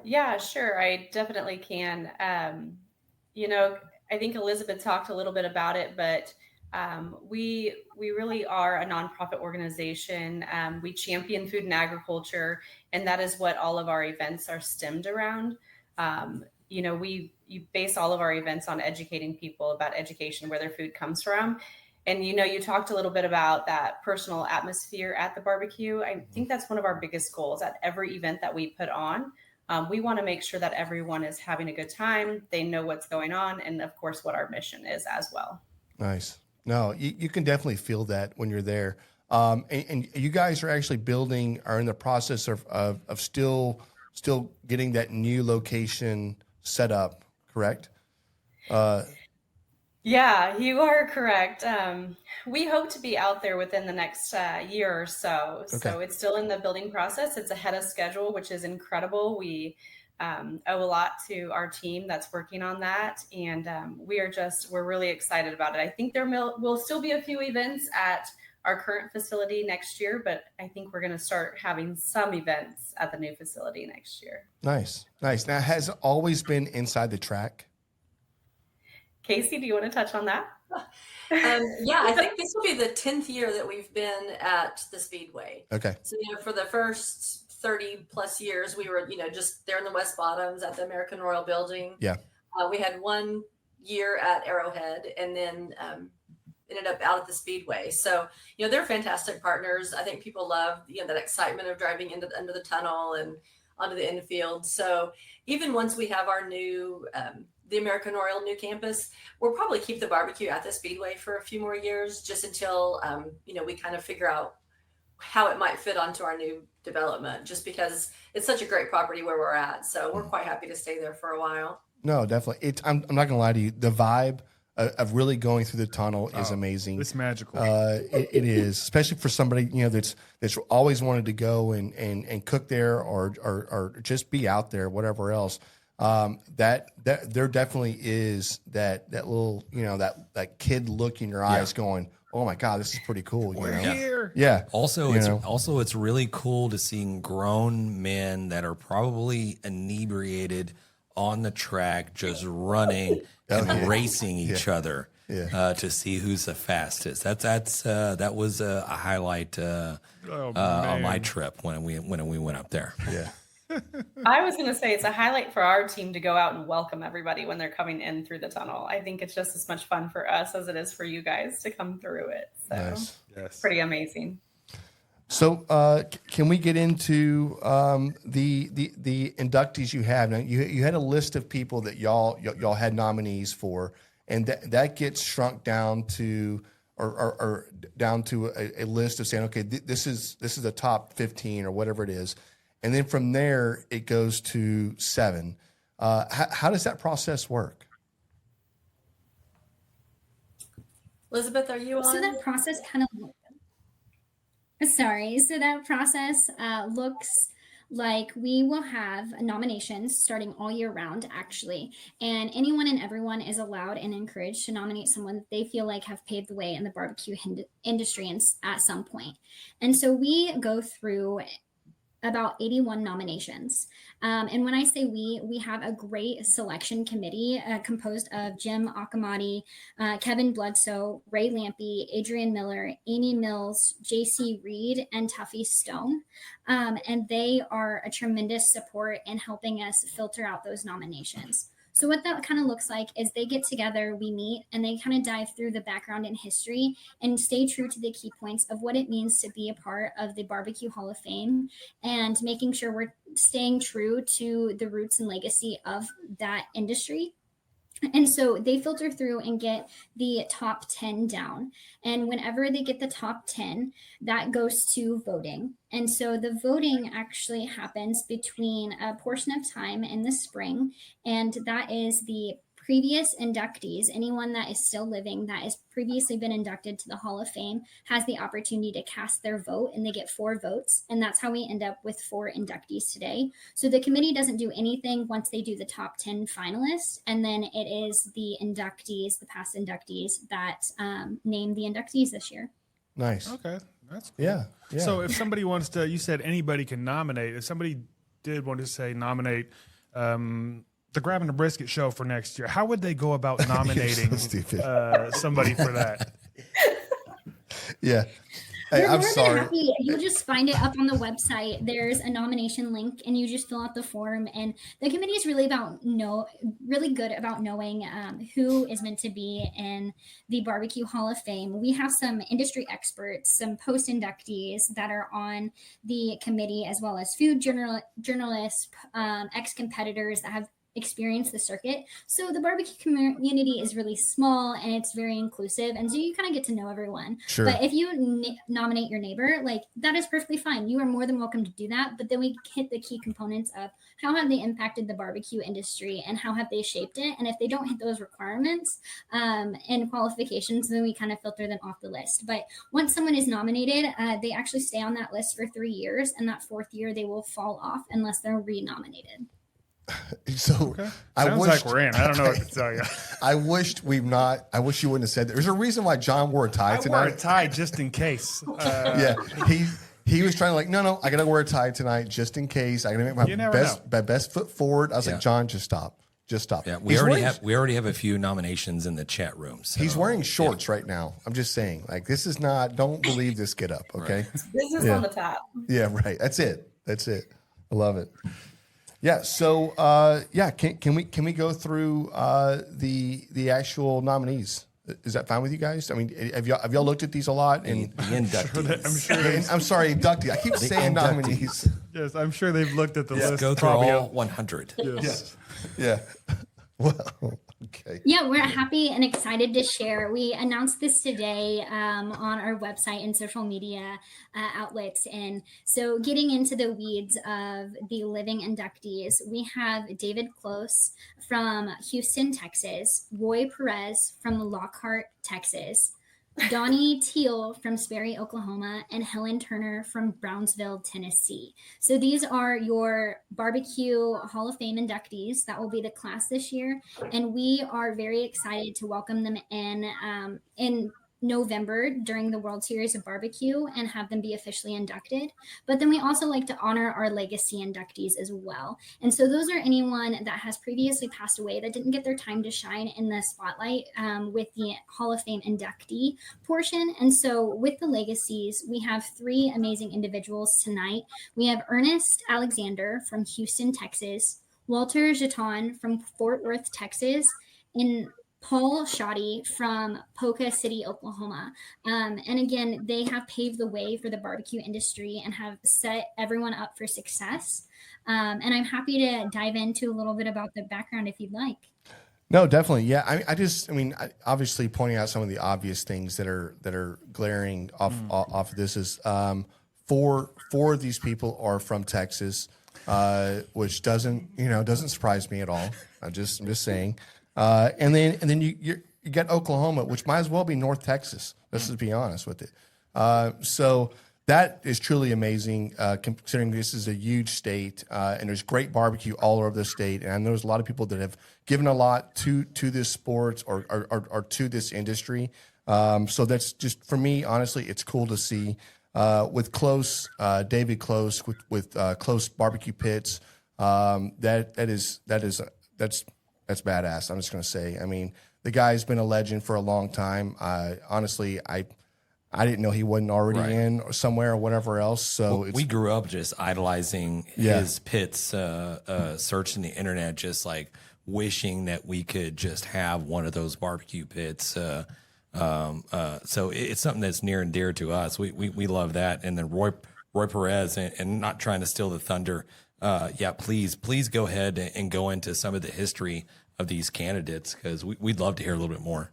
Yeah, sure. I definitely can. I think Elizabeth talked a little bit about it, but we really are a nonprofit organization. We champion food and agriculture, and that is what all of our events are stemmed around. You base all of our events on educating people about education, where their food comes from. And, you talked a little bit about that personal atmosphere at the barbecue. I think that's one of our biggest goals at every event that we put on. We want to make sure that everyone is having a good time. They know what's going on, and of course, what our mission is as well. Nice. No, you can definitely feel that when you're there. And you guys are actually are in the process of still getting that new location set up, correct? Yeah, you are correct. We hope to be out there within the next year or so. Okay. So it's still in the building process. It's ahead of schedule, which is incredible. We owe a lot to our team that's working on that. And we're really excited about it. I think there will still be a few events at our current facility next year, but I think we're going to start having some events at the new facility next year. Nice. Now, has it always been inside the track? Kayci, do you want to touch on that? Yeah, I think this will be the 10th year that we've been at the Speedway. Okay. So, for the first 30 plus years, we were, just there in the West Bottoms at the American Royal Building. Yeah. We had 1 year at Arrowhead, and then ended up out at the Speedway. So, they're fantastic partners. I think people love, that excitement of driving into the tunnel and onto the infield. So even once we have our new, the American Royal new campus, we'll probably keep the barbecue at the Speedway for a few more years, just until, we kind of figure out how it might fit onto our new development, just because it's such a great property where we're at. So we're quite happy to stay there for a while. No, definitely. I'm not going to lie to you. The vibe of really going through the tunnel is amazing. It's magical. It is, especially for somebody, that's always wanted to go and cook there or just be out there, whatever else. That there definitely is that little, that kid look in your eyes going, oh my God, this is pretty cool. We're here. Yeah. Also, it's really cool to seeing grown men that are probably inebriated on the track, just running and racing each other to see who's the fastest. That was a highlight on my trip when we went up there. Yeah. I was going to say it's a highlight for our team to go out and welcome everybody when they're coming in through the tunnel. I think it's just as much fun for us as it is for you guys to come through it. So Nice. It's pretty amazing. So can we get into the inductees you have? Now, you had a list of people that y'all had nominees for, and that gets shrunk down to or down to a list of saying, okay, this is the top 15 or whatever it is, and then from there it goes to 7. How does that process work? Elizabeth, are you on? So that process kind of So that process looks like we will have nominations starting all year round, actually. And anyone and everyone is allowed and encouraged to nominate someone that they feel like have paved the way in the barbecue industry at some point. And so we go through about 81 nominations. And when I say we have a great selection committee composed of Jim Akamati, Kevin Bledsoe, Ray Lampy, Adrian Miller, Amy Mills, JC Reed, and Tuffy Stone. And they are a tremendous support in helping us filter out those nominations. So what that kind of looks like is they get together, we meet, and they kind of dive through the background and history and stay true to the key points of what it means to be a part of the Barbecue Hall of Fame and making sure we're staying true to the roots and legacy of that industry. And so they filter through and get the top 10 down. And whenever they get the top 10, that goes to voting. And so the voting actually happens between a portion of time in the spring, and that is the previous inductees, anyone that is still living that has previously been inducted to the Hall of Fame, has the opportunity to cast their vote, and they get 4 votes. And that's how we end up with 4 inductees today. So the committee doesn't do anything once they do the top 10 finalists. And then it is the inductees, the past inductees, that name the inductees this year. Nice. Okay. That's cool. Yeah. So if somebody wants to, you said anybody can nominate. If somebody did want to say nominate the Grabbing the Brisket show for next year, how would they go about nominating somebody for that? Yeah. Hey, We're I'm more sorry. than happy. You'll just find it up on the website. There's a nomination link, and you just fill out the form. And the committee is really really good about knowing who is meant to be in the Barbecue Hall of Fame. We have some industry experts, some post inductees that are on the committee, as well as food journalists, ex-competitors that have experience the circuit. So the barbecue community is really small and it's very inclusive, and so you kind of get to know everyone. Sure. But if you nominate your neighbor, like, that is perfectly fine. You are more than welcome to do that. But then we hit the key components of how have they impacted the barbecue industry and how have they shaped it. And if they don't hit those requirements and qualifications, then we kind of filter them off the list. But once someone is nominated, they actually stay on that list for 3 years, and that 4th year they will fall off unless they're re-nominated. So Okay. I Sounds wished, like we're in. I don't know what to tell you. I wish you wouldn't have said that. There's a reason why John wore a tie I tonight. wore a tie just in case. Yeah, he was trying to no, I gotta wear a tie tonight just in case. I gotta make my best foot forward. I was like, John, just stop. Yeah, we already have a few nominations in the chat room. So, he's wearing shorts right now. I'm just saying, like, this is not. Don't believe this get up, okay? Business on the top. Yeah, right. That's it. I love it. Yeah. So, can we go through the actual nominees? Is that fine with you guys? I mean, have y'all looked at these a lot? And the inductees. I'm sorry, inductee. I keep saying nominees. Yes, I'm sure they've looked at the list. Go through all 100. Yes. Yeah. Well, okay. Yeah, we're happy and excited to share. We announced this today on our website and social media outlets. And so getting into the weeds of the living inductees, we have David Close from Houston, Texas, Roy Perez from Lockhart, Texas, Donnie Teal from Sperry, Oklahoma, and Helen Turner from Brownsville, Tennessee. So these are your Barbecue Hall of Fame inductees. That will be the class this year. And we are very excited to welcome them in November during the World Series of Barbecue and have them be officially inducted. But then we also like to honor our legacy inductees as well. And so those are anyone that has previously passed away that didn't get their time to shine in the spotlight with the Hall of Fame inductee portion. And so with the legacies, we have 3 amazing individuals tonight. We have Ernest Alexander from Houston, Texas, Walter Jeton from Fort Worth, Texas, and Paul Shoddy from Polka City, Oklahoma. And again, they have paved the way for the barbecue industry and have set everyone up for success. And I'm happy to dive into a little bit about the background if you'd like. No, definitely. Yeah. I mean, obviously pointing out some of the obvious things that are glaring off of this is 4 of these people are from Texas, which doesn't surprise me at all. I'm just saying. And then you got Oklahoma, which might as well be North Texas. Let's just be honest with it. So that is truly amazing, considering this is a huge state, and there's great barbecue all over the state. And I know there's a lot of people that have given a lot to this sport or to this industry. So that's just, for me, honestly, it's cool to see with Close, David Close with Close Barbecue Pits. That's badass. I'm just going to say. I mean, the guy's been a legend for a long time. Honestly, I didn't know he wasn't already in or somewhere or whatever else. So we grew up just idolizing his pits, searching the internet, just like wishing that we could just have one of those barbecue pits. So it's something that's near and dear to us. We love that. And then Roy Perez, and not trying to steal the thunder. Please go ahead and go into some of the history of these candidates, because we'd love to hear a little bit more.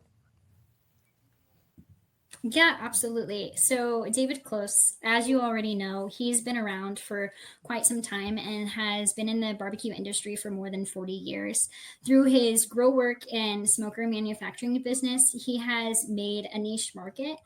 Yeah, absolutely. So David Close, as you already know, he's been around for quite some time and has been in the barbecue industry for more than 40 years. Through his grow work and smoker manufacturing business, he has made a niche market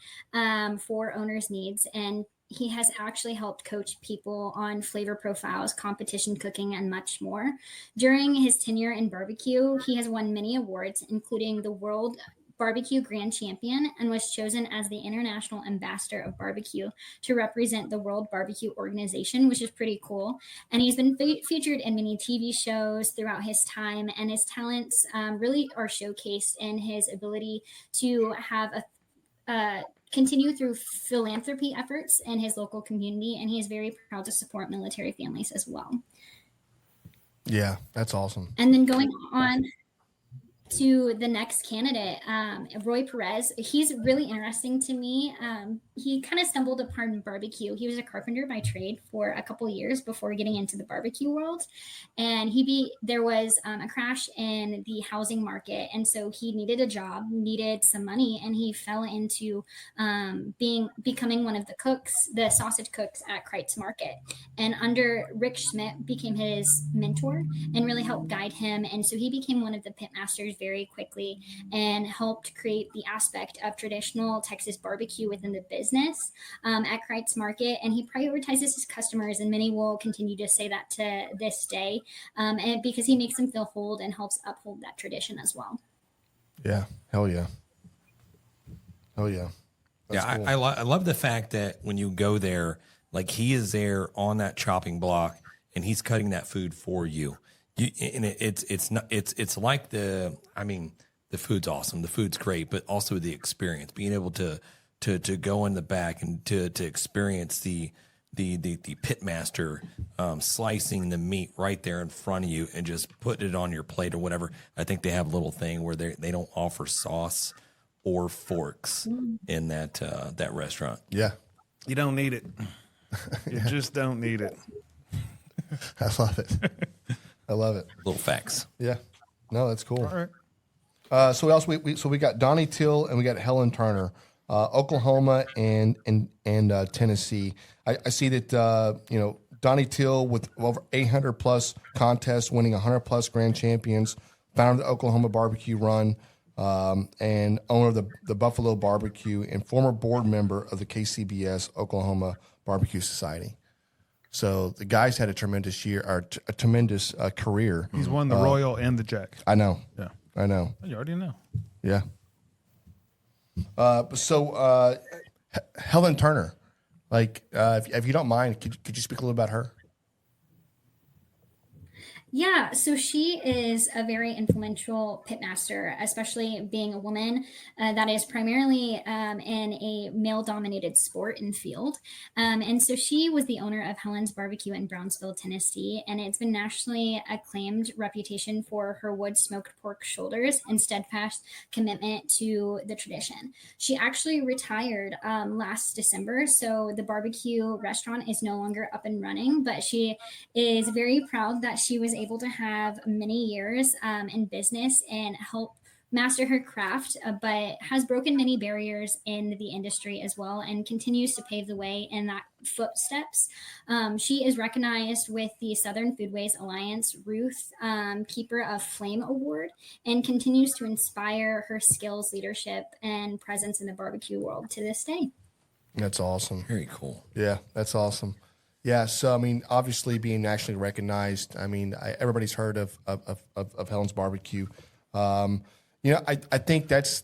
for owners' needs, and he has actually helped coach people on flavor profiles, competition cooking, and much more. During his tenure in barbecue, he has won many awards, including the World Barbecue Grand Champion, and was chosen as the International Ambassador of Barbecue to represent the World Barbecue Organization, which is pretty cool. And he's been featured in many TV shows throughout his time, and his talents really are showcased in his ability to have continue through philanthropy efforts in his local community, and he is very proud to support military families as well. Yeah, that's awesome. And then going on to the next candidate, Roy Perez. He's really interesting to me. He kind of stumbled upon barbecue. He was a carpenter by trade for a couple years before getting into the barbecue world, and there was a crash in the housing market, and so he needed a job, needed some money, and he fell into becoming one of the sausage cooks at Kreitz Market. And under Rick Schmidt became his mentor and really helped guide him, and so he became one of the pit masters very quickly and helped create the aspect of traditional Texas barbecue within the business at Kreitz Market. And he prioritizes his customers, and many will continue to say that to this day, and because he makes them feel whole and helps uphold that tradition as well. Yeah, hell yeah. That's cool. I love the fact that when you go there, like, he is there on that chopping block and he's cutting that food for you. It's like the food's awesome. The food's great, but also the experience, being able to go in the back and to experience the pit master slicing the meat right there in front of you and just putting it on your plate or whatever. I think they have a little thing where they don't offer sauce or forks in that restaurant. Yeah, You don't need it. You just don't need it. I love it. Little facts. Yeah, no, that's cool. All right. So else we got Donnie Till and we got Helen Turner, Oklahoma and Tennessee. I see that Donnie Till with over 800 plus contests, winning 100 plus grand champions, founder of the Oklahoma Barbecue Run, and owner of the Buffalo Barbecue, and former board member of the KCBS Oklahoma Barbecue Society. So the guy's had a tremendous career. He's won the Royal and the Jack. I know. Yeah. I know. You already know. Yeah. Helen Turner, if you don't mind, could you speak a little about her? Yeah, so she is a very influential pitmaster, especially being a woman that is primarily in a male-dominated sport and field. And so she was the owner of Helen's Barbecue in Brownsville, Tennessee, and it's been nationally acclaimed reputation for her wood-smoked pork shoulders and steadfast commitment to the tradition. She actually retired last December, so the barbecue restaurant is no longer up and running, but she is very proud that she was able to have many years in business and help master her craft, but has broken many barriers in the industry as well and continues to pave the way in that footsteps. She is recognized with the Southern Foodways Alliance Ruth Keeper of Flame Award and continues to inspire her skills, leadership, and presence in the barbecue world to this day. That's awesome. Very cool. Yeah, that's awesome. Yeah, so obviously being nationally recognized. Everybody's heard of Helen's Barbecue. I think that's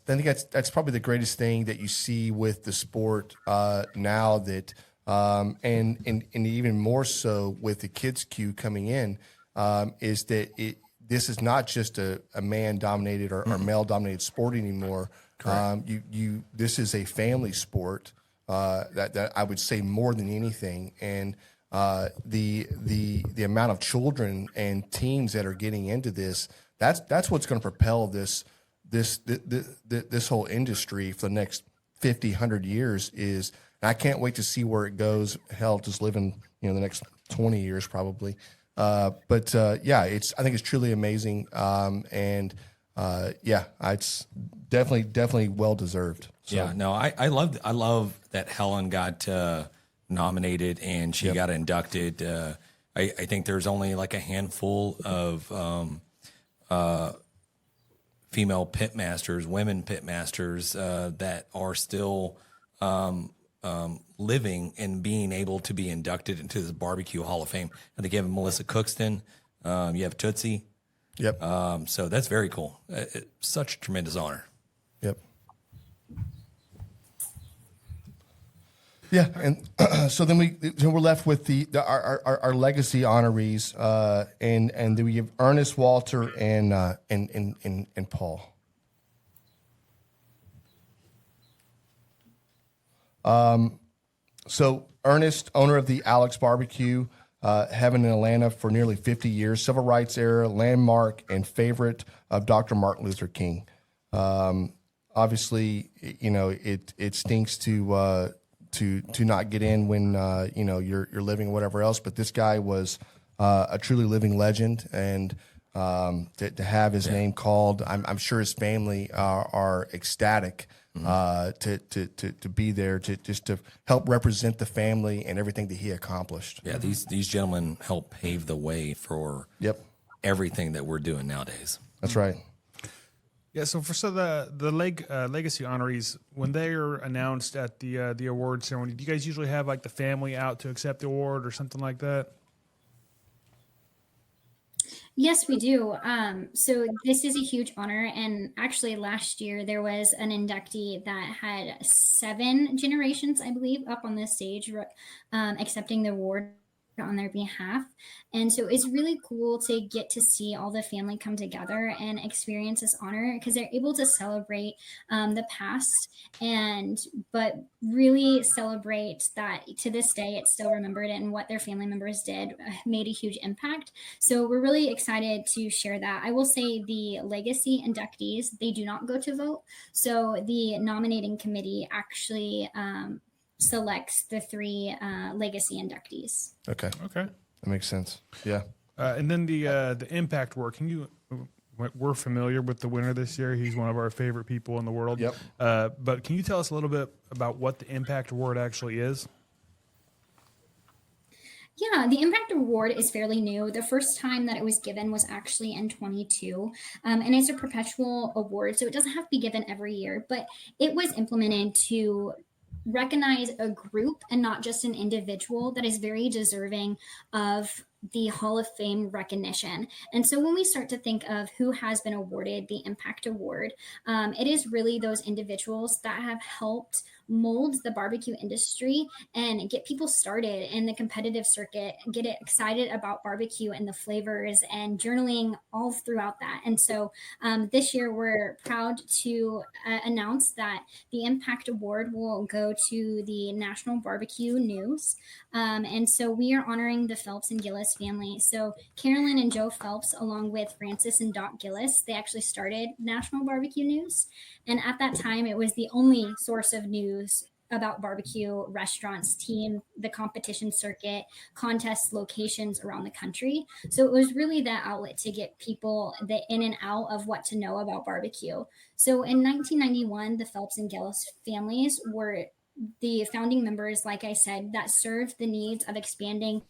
probably the greatest thing that you see with the sport now. That and even more so with the kids queue coming in is that this is not just a man dominated or male dominated sport anymore. This is a family sport. That I would say more than anything, and the amount of children and teens that are getting into this that's what's going to propel this whole industry for the next 50, 100 years. Is, and I can't wait to see where it goes. Hell, just living, the next 20 years probably. But yeah, I think it's truly amazing. It's definitely well deserved. So. Yeah, no, I love that Helen got nominated and she got inducted. I think there's only like a handful of female pitmasters, women pitmasters that are still living and being able to be inducted into this Barbecue Hall of Fame. I think you have Melissa Cookston, you have Tootsie. Yep. So that's very cool. Such a tremendous honor. Yep. Yeah, and so then we're left with our legacy honorees, and then we have Ernest, Walter, and Paul. So Ernest, owner of the Alex Barbecue, having in Atlanta for nearly 50 years, civil rights era landmark and favorite of Dr. Martin Luther King. Obviously, it stinks to not get in when you're living or whatever else. But this guy was a truly living legend, and to have his name called, I'm sure his family are ecstatic to be there to help represent the family and everything that he accomplished. Yeah, these gentlemen help pave the way for everything that we're doing nowadays. That's right. Yeah, so the legacy honorees, when they are announced at the award ceremony, do you guys usually have like the family out to accept the award or something like that? Yes, we do. So this is a huge honor. And actually last year there was an inductee that had 7 generations, I believe, up on this stage accepting the award on their behalf. And so it's really cool to get to see all the family come together and experience this honor, because they're able to celebrate the past but really celebrate that to this day it's still remembered, and what their family members did made a huge impact. So we're really excited to share that. I will say the legacy inductees, they do not go to vote. So the nominating committee actually selects the 3 legacy inductees. Okay. That makes sense. Yeah. And then the Impact Award. We're familiar with the winner this year. He's one of our favorite people in the world. Yep. But can you tell us a little bit about what the Impact Award actually is? Yeah, the Impact Award is fairly new. The first time that it was given was actually in 22, and it's a perpetual award, so it doesn't have to be given every year, but it was implemented to recognize a group and not just an individual that is very deserving of the Hall of Fame recognition. And so when we start to think of who has been awarded the Impact Award, it is really those individuals that have helped mold the barbecue industry and get people started in the competitive circuit, get excited about barbecue and the flavors, and journaling all throughout that. And so this year we're proud to announce that the Impact Award will go to the National Barbecue News. And so we are honoring the Phelps and Gillis family. So Carolyn and Joe Phelps, along with Francis and Doc Gillis, they actually started National Barbecue News. And at that time, it was the only source of news about barbecue restaurants, the competition circuit, contests, locations around the country. So it was really that outlet to get people the in and out of what to know about barbecue. So in 1991, the Phelps and Gillis families were the founding members, like I said, that served the needs of expanding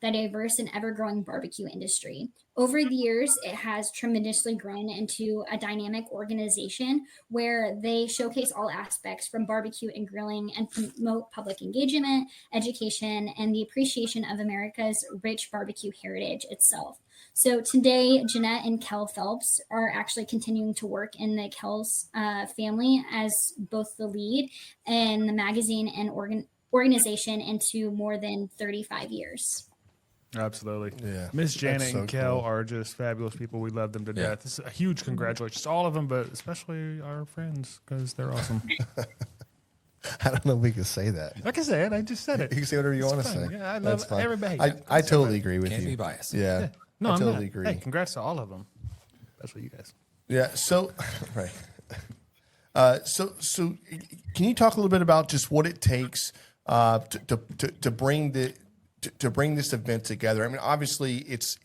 the diverse and ever-growing barbecue industry. Over the years, it has tremendously grown into a dynamic organization where they showcase all aspects from barbecue and grilling and promote public engagement, education, and the appreciation of America's rich barbecue heritage itself. So today, Jeanette and Kel Phelps are actually continuing to work in the Kel's family as both the lead in the magazine and organization into more than 35 years. Absolutely. Yeah. Miss Janet That's so and Kel cool. are just fabulous people. We love them to death. This is a huge congratulations to all of them, but especially our friends, because they're awesome. I don't know if we can say that. Like I said, I just said it. You can say whatever you want to fine. say. Yeah, I That's love fine. everybody. I totally agree with Can't you. be biased. Yeah. No, I I'm totally not. agree. Hey, congrats to all of them. especially you guys. Yeah. So, right. So can you talk a little bit about just what it takes to bring this event together? I mean, obviously, it's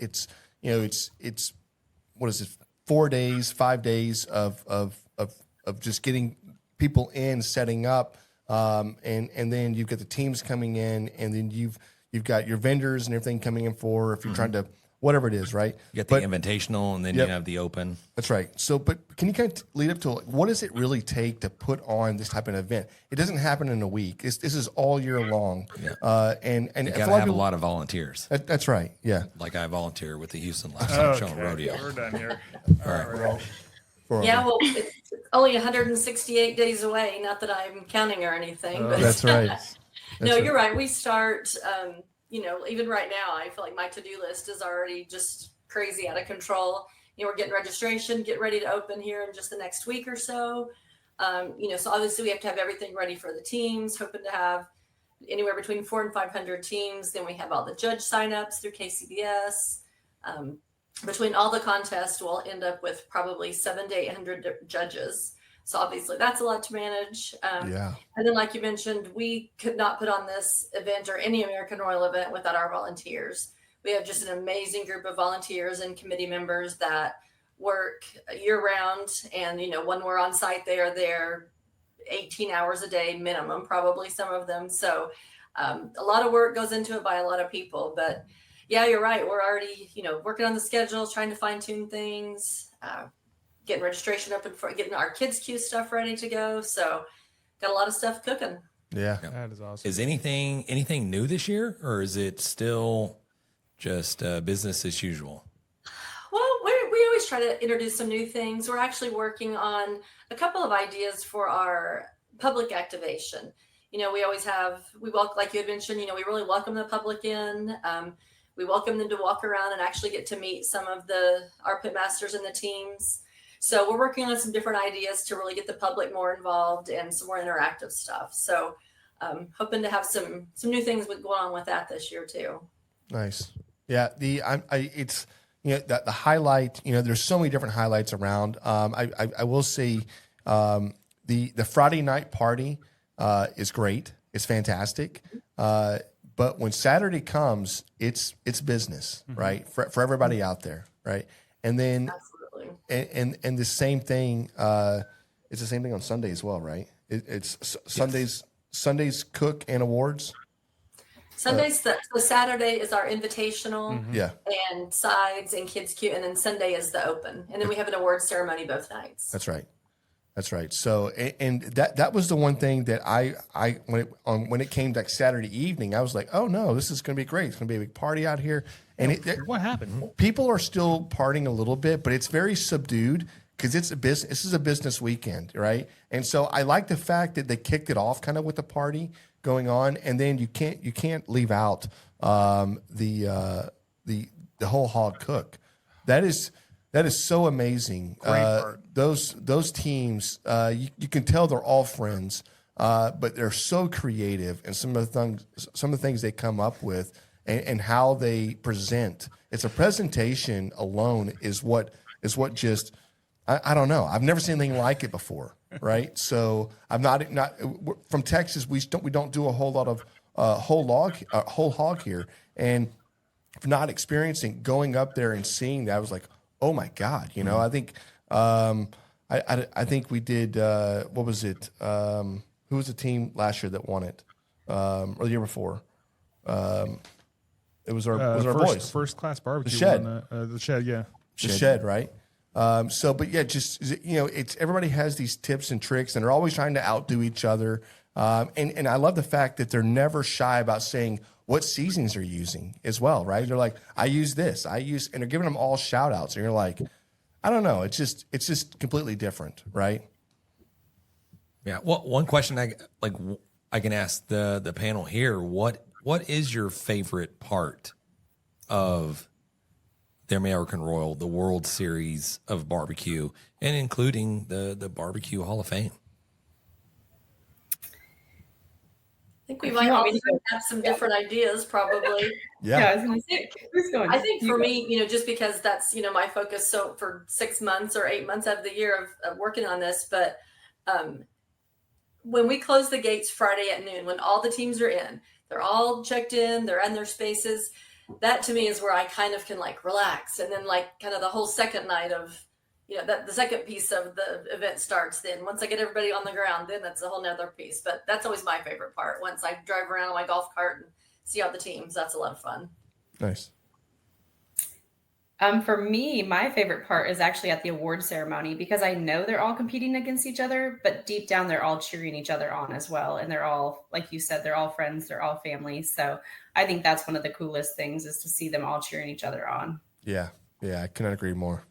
what is it? 4 days, 5 days of just getting people in, setting up, and then you've got the teams coming in, and then you've got your vendors and everything coming in for if you're trying to whatever it is, right? You get the invitational, and then you have the open. That's right. So, but can you kind of lead up to what does it really take to put on this type of event? It doesn't happen in a week. This is all year long. Yeah. And You got to have a lot of volunteers. That's right. Yeah. Like I volunteer with the Houston Livestock Show and Rodeo. We're done here. All right. Yeah, well, it's only 168 days away. Not that I'm counting or anything. But That's right. No, you're right. We start, even right now, I feel like my to-do list is already just crazy out of control. We're getting registration, get ready to open here in just the next week or so. So obviously we have to have everything ready for the teams, hoping to have anywhere between 400 and 500 teams. Then we have all the judge signups through KCBS. Between all the contests, we'll end up with probably 700 to 800 judges. So obviously that's a lot to manage. And then like you mentioned, we could not put on this event or any American Royal event without our volunteers. We have just an amazing group of volunteers and committee members that work year round. And, when we're on site, they are there 18 hours a day minimum, probably some of them. So a lot of work goes into it by a lot of people. But yeah, you're right. We're already, working on the schedule, trying to fine tune things, getting registration open for getting our kids' queue stuff ready to go. So got a lot of stuff cooking. Yeah. That is awesome. Is anything new this year, or is it still just business as usual? Well, we always try to introduce some new things. We're actually working on a couple of ideas for our public activation. We always like you had mentioned, we really welcome the public in. We welcome them to walk around and actually get to meet some of our pit masters and the teams. So we're working on some different ideas to really get the public more involved and some more interactive stuff. So hoping to have some new things going on with that this year too. Nice. Yeah. It's the highlight. There's so many different highlights around. I will say the Friday night party is great. It's fantastic. But when Saturday comes, it's business, right? For everybody out there, right? And then and the same thing. It's the same thing on Sunday as well, right? It's Sundays cook and awards. Sundays, so Saturday is our invitational, and sides and kids queue, and then Sunday is the open, and then we have an award ceremony both nights. That's right. So, and that was the one thing that when it came like Saturday evening, I was like, oh no, this is going to be great. It's going to be a big party out here. And what happened? People are still partying a little bit, but it's very subdued because it's a business. This is a business weekend, right? And so I like the fact that they kicked it off kind of with the party going on, and then you can't leave out the whole hog cook. That is so amazing. Those teams, you can tell they're all friends, but they're so creative, and some of the things they come up with, and how they present. It's a presentation alone is what just I don't know. I've never seen anything like it before, right? So I'm not from Texas. We don't do a whole lot of whole hog here, and not experiencing going up there and seeing that, I was like, oh my God, I think I think we did what was it? Who was the team last year that won it? Or the year before? It was our boys. First class barbecue. The Shed. The Shed, yeah. The Shed, right? But yeah, just it's everybody has these tips and tricks, and they're always trying to outdo each other. And I love the fact that they're never shy about saying what seasonings they're using as well, right? They're like, I use this, and they're giving them all shout outs. And you're like, I don't know. It's just completely different, right? Yeah. Well, one question I can ask the panel here, what is your favorite part of the American Royal, the World Series of barbecue, and including the Barbecue Hall of Fame? think we If might you want all me to go- have some different ideas, probably. Yeah, I was gonna say, who's going? I think You for go. me, just because that's, my focus. So for 6 months or 8 months out of the year of working on this, but when we close the gates Friday at noon, when all the teams are in, they're all checked in, they're in their spaces. That to me is where I kind of can like relax. And then like kind of the whole second night of, that the second piece of the event starts. Then once I get everybody on the ground, then that's a whole nother piece. But that's always my favorite part. Once I drive around on my golf cart and see all the teams, that's a lot of fun. Nice. For me, my favorite part is actually at the award ceremony because I know they're all competing against each other, but deep down they're all cheering each other on as well. And they're all, like you said, they're all friends, they're all family. So I think that's one of the coolest things is to see them all cheering each other on. Yeah. Yeah. I cannot agree more.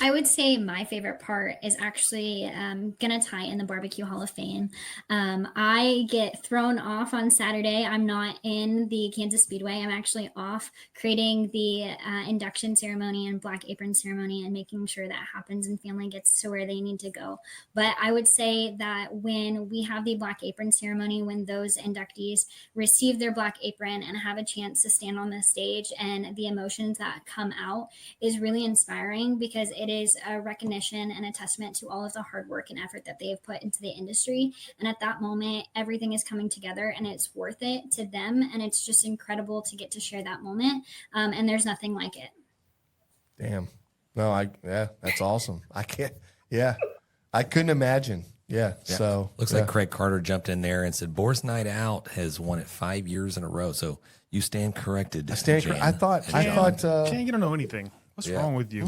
I would say my favorite part is actually going to tie in the Barbecue Hall of Fame. I get thrown off on Saturday. I'm not in the Kansas Speedway. I'm actually off creating the induction ceremony and black apron ceremony and making sure that happens and family gets to where they need to go. But I would say that when we have the black apron ceremony, when those inductees receive their black apron and have a chance to stand on the stage and the emotions that come out is really inspiring because it is a recognition and a testament to all of the hard work and effort that they have put into the industry. And at that moment, everything is coming together and it's worth it to them. And it's just incredible to get to share that moment. And there's nothing like it. Damn. No, that's awesome. I couldn't imagine. Yeah. So looks like Craig Carter jumped in there and said, Boar's Night Out has won it 5 years in a row. So you stand corrected. I stand corrected. I thought, Jan, you don't know anything. What's wrong with you?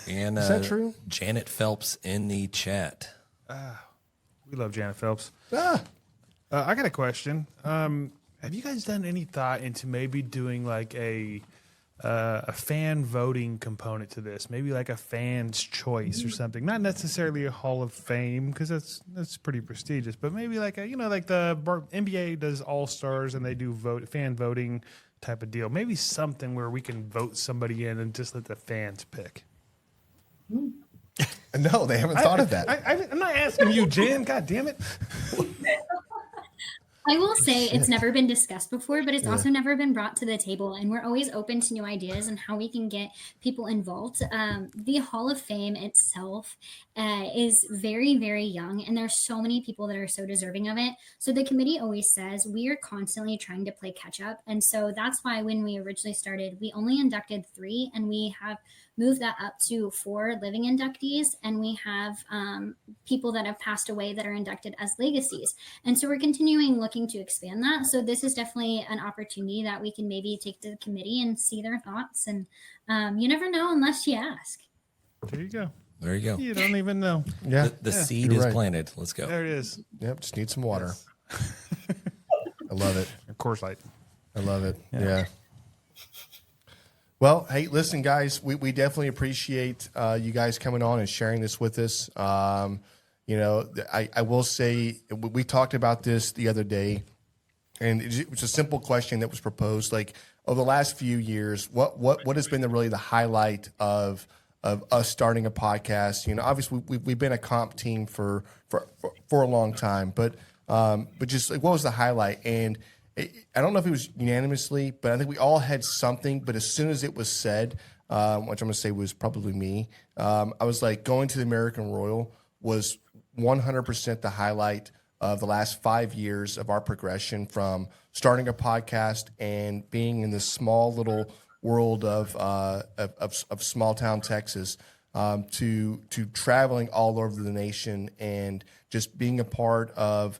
And is that true? Janet Phelps in the chat. We love Janet Phelps. I got a question. Have you guys done any thought into maybe doing like a fan voting component to this? Maybe like a fan's choice or something. Not necessarily a Hall of Fame because that's pretty prestigious, but maybe like like the NBA does All Stars and they do fan voting type of deal. Maybe something where we can vote somebody in and just let the fans pick. No, they haven't thought of that. I'm not asking you, Jan. God damn it. I will say it's never been discussed before, but it's also never been brought to the table. And we're always open to new ideas and how we can get people involved. The Hall of Fame itself is very, very young. And there's so many people that are so deserving of it. So the committee always says we are constantly trying to play catch up. And so that's why when we originally started, we only inducted 3 and we have moved that up to 4 living inductees. And we have people that have passed away that are inducted as legacies. And so we're continuing looking to expand that. So this is definitely an opportunity that we can maybe take to the committee and see their thoughts. And you never know unless you ask. There you go. There you go. You don't even know. Yeah. The seed is planted. Let's go. There it is. Yep. Just need some water. I love it. Of course, I love it. Yeah. Well, hey, listen, guys, we definitely appreciate you guys coming on and sharing this with us. I will say we talked about this the other day, and it was a simple question that was proposed. Like, over the last few years, what has been really the highlight of us starting a podcast? Obviously we've been a comp team for a long time, but just like, what was the highlight? And I don't know if it was unanimously, but I think we all had something. But as soon as it was said, which I'm going to say was probably me, I was like, going to the American Royal was 100% the highlight of the last 5 years of our progression from starting a podcast and being in this small little world of small town Texas to traveling all over the nation and just being a part of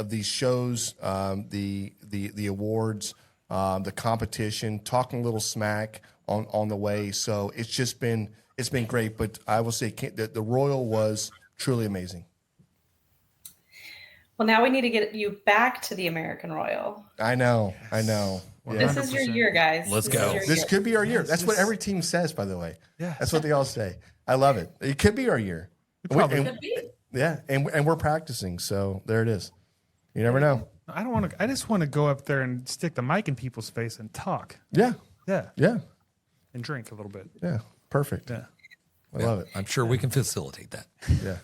these shows, the awards, the competition, talking a little smack on the way. So it's been great. But I will say the Royal was truly amazing. Well, now we need to get you back to the American Royal. I know. Yeah. This is your year, guys. Let's go. This could be our year. That's what every team says, by the way. Yeah. That's what they all say. I love it. It could be our year. Could be. Yeah, and we're practicing, so there it is. You never know. I just want to go up there and stick the mic in people's face and talk. Yeah. And drink a little bit. Yeah. Perfect. Yeah. I love it. I'm sure we can facilitate that. Yeah.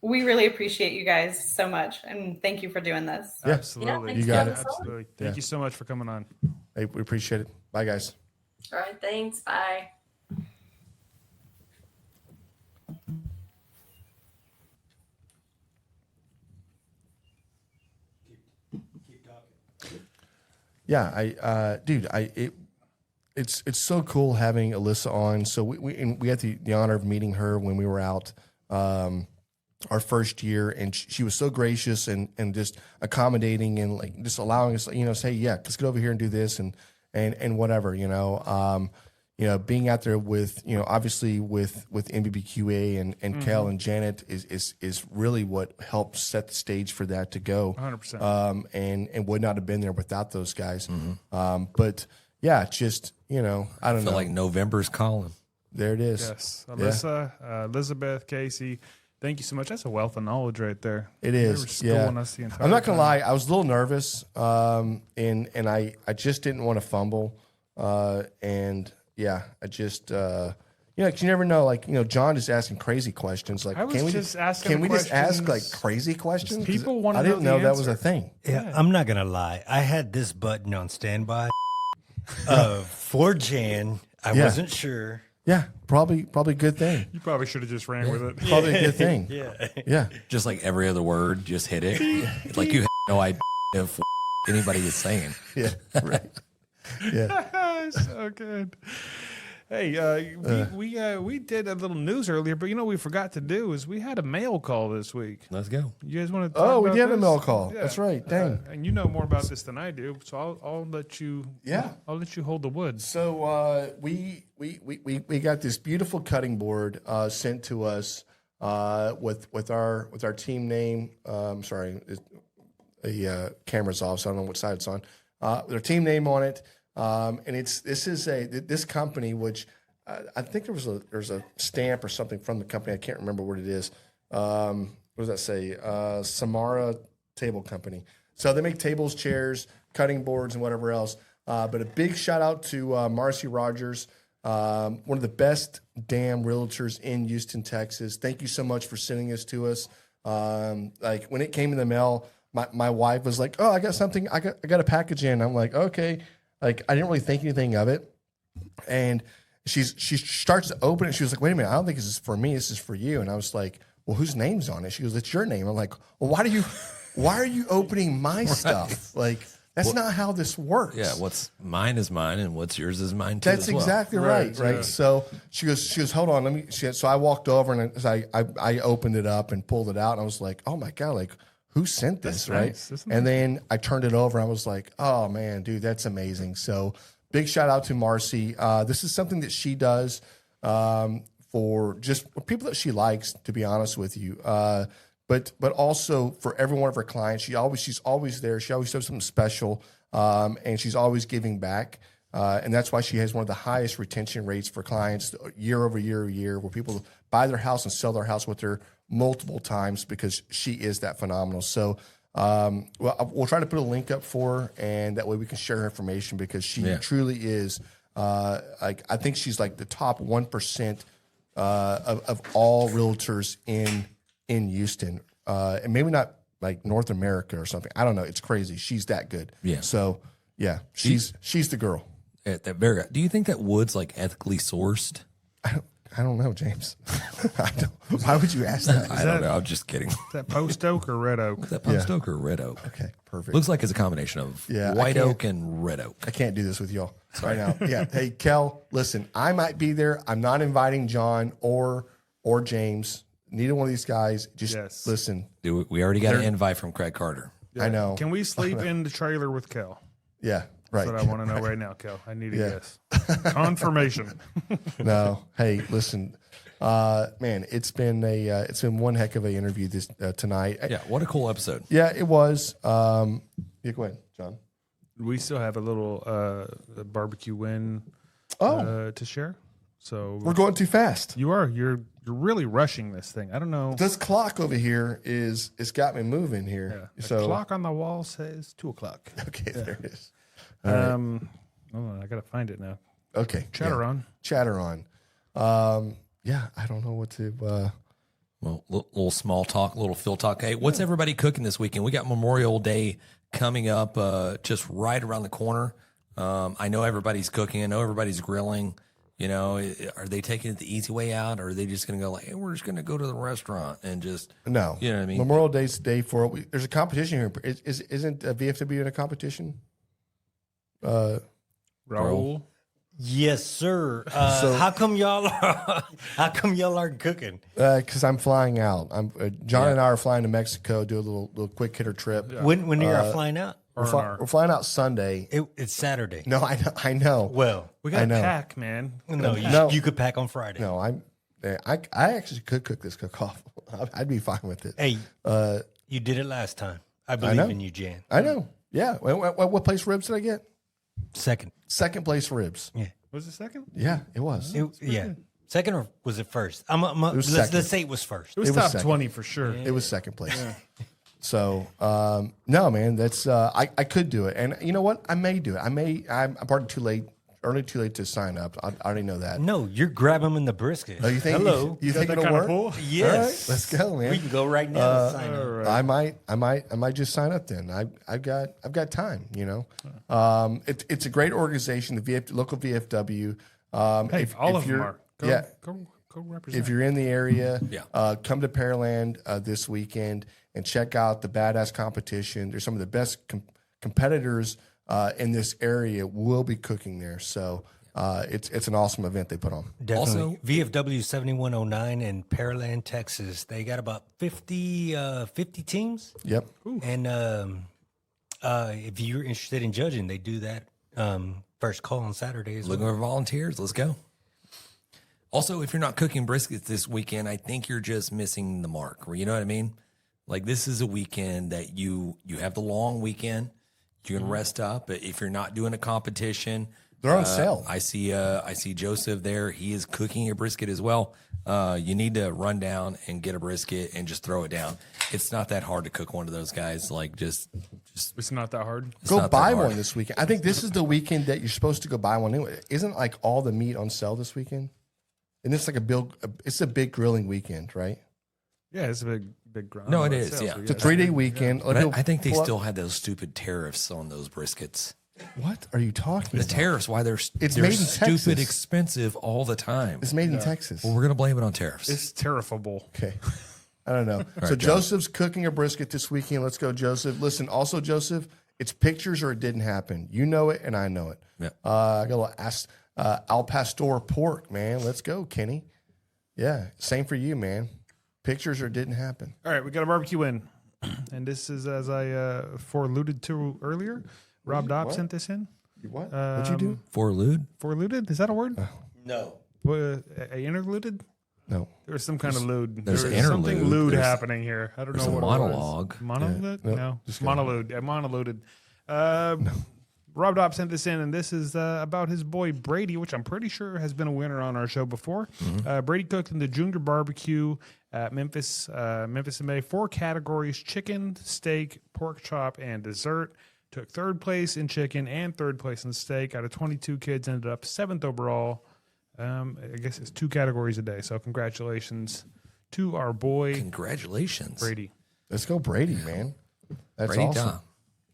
we really appreciate you guys so much, and thank you for doing this. Yeah. Absolutely. thanks You got for it. having us on. Absolutely. Thank you so much for coming on. Hey, we appreciate it. Bye, guys. All right, thanks. Bye. Yeah, dude, it's so cool having Allyssa on. So we had the honor of meeting her when we were out our first year, and she was so gracious and just accommodating and like just allowing us, say, yeah, let's get over here and do this and whatever, being out there with, obviously with MBBQA and Kel and Janet is really what helped set the stage for that to go. 100%. And would not have been there without those guys. But yeah, just, I don't I feel know. like November's calling. There it is. Yes. Allyssa, Elizabeth, Kayci, thank you so much. That's a wealth of knowledge right there. It They is. were schooling Yeah. us the entire I'm not going time. to lie. I was a little nervous. And I just didn't want to fumble. And yeah, I just, 'cause you never know, like, John is asking crazy questions. Like, I was just asking can we just ask like questions. crazy questions? 'Cause People wanna I didn't know know the that was a answer. thing. Yeah, I'm not gonna lie. I had this button on standby for Jan. I Yeah. wasn't sure. Yeah, probably a good thing. You probably should have just ran with it. Probably a good thing. Yeah. Yeah. Just like every other word, just hit it. Like you had no idea if anybody was saying. Yeah. Right. Yeah. So good. Hey, we did a little news earlier, but we forgot to do is we had a mail call this week. Let's go. You guys want to? Talk Oh, we about did have a this? mail call. That's right. Dang. And you know more about this than I do, so I'll let you. Yeah. I'll let you hold the woods. So we got this beautiful cutting board sent to us with our team name. Sorry, the camera's off, so I don't know what side it's on. Their team name on it, and this is this company which I think there's a stamp or something from the company. I can't remember what it is. What does that say? Samara Table Company. So they make tables, chairs, cutting boards, and whatever else. But a big shout out to Marcy Rogers, one of the best damn realtors in Houston, Texas. Thank you so much for sending this to us. Like when it came in the mail, my wife was like, "Oh, I got something. I got a package in." I'm like, "Okay." Like I didn't really think anything of it, and she starts to open it. She was like, "Wait a minute, I don't think this is for me. This is for you." And I was like, "Well, whose name's on it?" She goes, "It's your name." I'm like, "Well, why are you opening my stuff? Like that's not how this works." Yeah, what's mine is mine, and what's yours is mine too. That's as well. exactly right. Right, yeah. So she goes, "Hold on, let me." So I walked over and I opened it up and pulled it out, and I was like, "Oh my god, like who sent this?" That's right? nice. That's And then I turned it over, and I was like, "Oh man, dude, that's amazing." So big shout out to Marcy. This is something that she does for just people that she likes, to be honest with you. But also for every one of her clients, she's always there. She always does something special, and she's always giving back. And that's why she has one of the highest retention rates for clients year over year, where people buy their house and sell their house with her multiple times because she is that phenomenal. So we'll try to put a link up for her, and that way we can share her information because she truly is. I think she's like the top 1% of all realtors in Houston, and maybe not like North America or something. I don't know. It's crazy. She's that good. Yeah. So yeah, she's the girl. At that very, do you think that wood's like ethically sourced? I don't know, James. I don't. Why would you ask that? I don't know. I'm just kidding. Is that post oak or red oak? Is that post oak or red oak? Okay, perfect. Looks like it's a combination of white oak and red oak. I can't do this with y'all right now. Yeah. Hey, Kel, listen, I might be there. I'm not inviting John or James. Neither one of these guys. Just listen. Dude, we already got an invite from Craig Carter. I know. Can we sleep in the trailer with Kel? Yeah. Right. That's what I want to know right now, Kel. I need a yes. Confirmation. No. Hey, listen, man, it's been one heck of an interview this tonight. Yeah. What a cool episode. Yeah, it was. Yeah, go ahead, John. We still have a little barbecue win to share. So We're going too fast. You're really rushing this thing. I don't know. This clock over here it's got me moving here. The So clock on the wall says 2:00. okay, there it is. Hold on, I gotta find it now. Okay, Chatter on. Chatter on. Yeah, I don't know what to. Well, little small talk, little Phil talk. Hey, what's everybody cooking this weekend? We got Memorial Day coming up just right around the corner. I know everybody's cooking. I know everybody's grilling. You know, are they taking it the easy way out, or are they just going to go like, hey, we're just going to go to the restaurant and just No, you know what I mean? Memorial Day's the day for it. There's a competition here. Isn't VFW in a competition? Raul. Yes, sir. How come y'all aren't cooking? Because I'm flying out. John and I are flying to Mexico, do a little quick hitter trip. Yeah. When are you flying out? We're flying out Sunday. It's Saturday. No, I know. Well, We got to know. pack, man. no, you could pack on Friday. No, I actually could cook this cook-off. I'd be fine with it. Hey, you did it last time. I believe know. in you, Jan. I know. Yeah. What place ribs did I get? Second place ribs. Yeah. Was it second? Yeah, it was. Yeah. Second, or was it first? was second. Let's say it was first. It was It was top second. 20 for sure. It was second place. So no, man, that's I could do it, and you know what? I may do it. I'm probably too late to sign up. I already know that. No, you're grabbing them in the brisket. Oh, you think? Hello. You think that it'll kind of work? pull? Yes. All right, let's go, man. We can go right now. Sign up. All right. I might just sign up then. I've got time. You know, it's a great organization. The local VFW. Hey, all of them are. Go represent. If you're in the area, come to Pearland this weekend and check out the badass competition. There's some of the best competitors in this area will be cooking there. So it's an awesome event they put on. Definitely. Also- VFW 7109 in Pearland, Texas. They got about 50 teams. Yep. And if you're interested in judging, they do that first call on Saturday as well. Looking for volunteers. Let's go. Also, if you're not cooking briskets this weekend, I think you're just missing the mark. You know what I mean? Like, this is a weekend that you have the long weekend. You can rest up. If you're not doing a competition, They're on sale. I see Joseph there. He is cooking a brisket as well. You need to run down and get a brisket and just throw it down. It's not that hard to cook one of those guys. Like, just It's not that hard. it's Go not that buy hard. one this weekend. I think this is the weekend that you're supposed to go buy one anyway. Isn't like all the meat on sale this weekend? And it's like it's a big grilling weekend, right? Yeah, it's a big grind. No, it is, yeah. It's a 3-day weekend. But I think they still had those stupid tariffs on those briskets. What are you talking The about? tariffs, why they're It's they're made in stupid Texas. expensive all the time. It's made in Texas. Well, we're gonna blame it on tariffs. It's terrible. Okay. I don't know. So right, John. Joseph's cooking a brisket this weekend. Let's go, Joseph. Listen, also, Joseph, it's pictures or it didn't happen. You know it, and I know it. Yeah. I got a little Al Pastor pork, man. Let's go, Kenny. Yeah, same for you, man. Pictures or it didn't happen. All right, we got a barbecue in. And this is, as I foreluded to earlier, Rob Dopp sent this in. What? What'd you do? For lewd? Foreluded? Is that a word? No. Interluded? No. There was some kind of lewd. There's There was something interlude. lewd There's- happening here. I don't there's know a what monologue. it was. Monologue? Yeah. Nope. No. Just go. Monoluded. Rob Dopp sent this in, and this is about his boy Brady, which I'm pretty sure has been a winner on our show before. Brady cooked in the Junior Barbecue at Memphis in May. 4 categories: chicken, steak, pork chop, and dessert. Took 3rd place in chicken and 3rd place in steak. Out of 22 kids, ended up 7th overall. I guess it's 2 categories a day. So congratulations to our boy Congratulations. Brady, Let's go, Brady, man. That's Brady awesome. Dopp.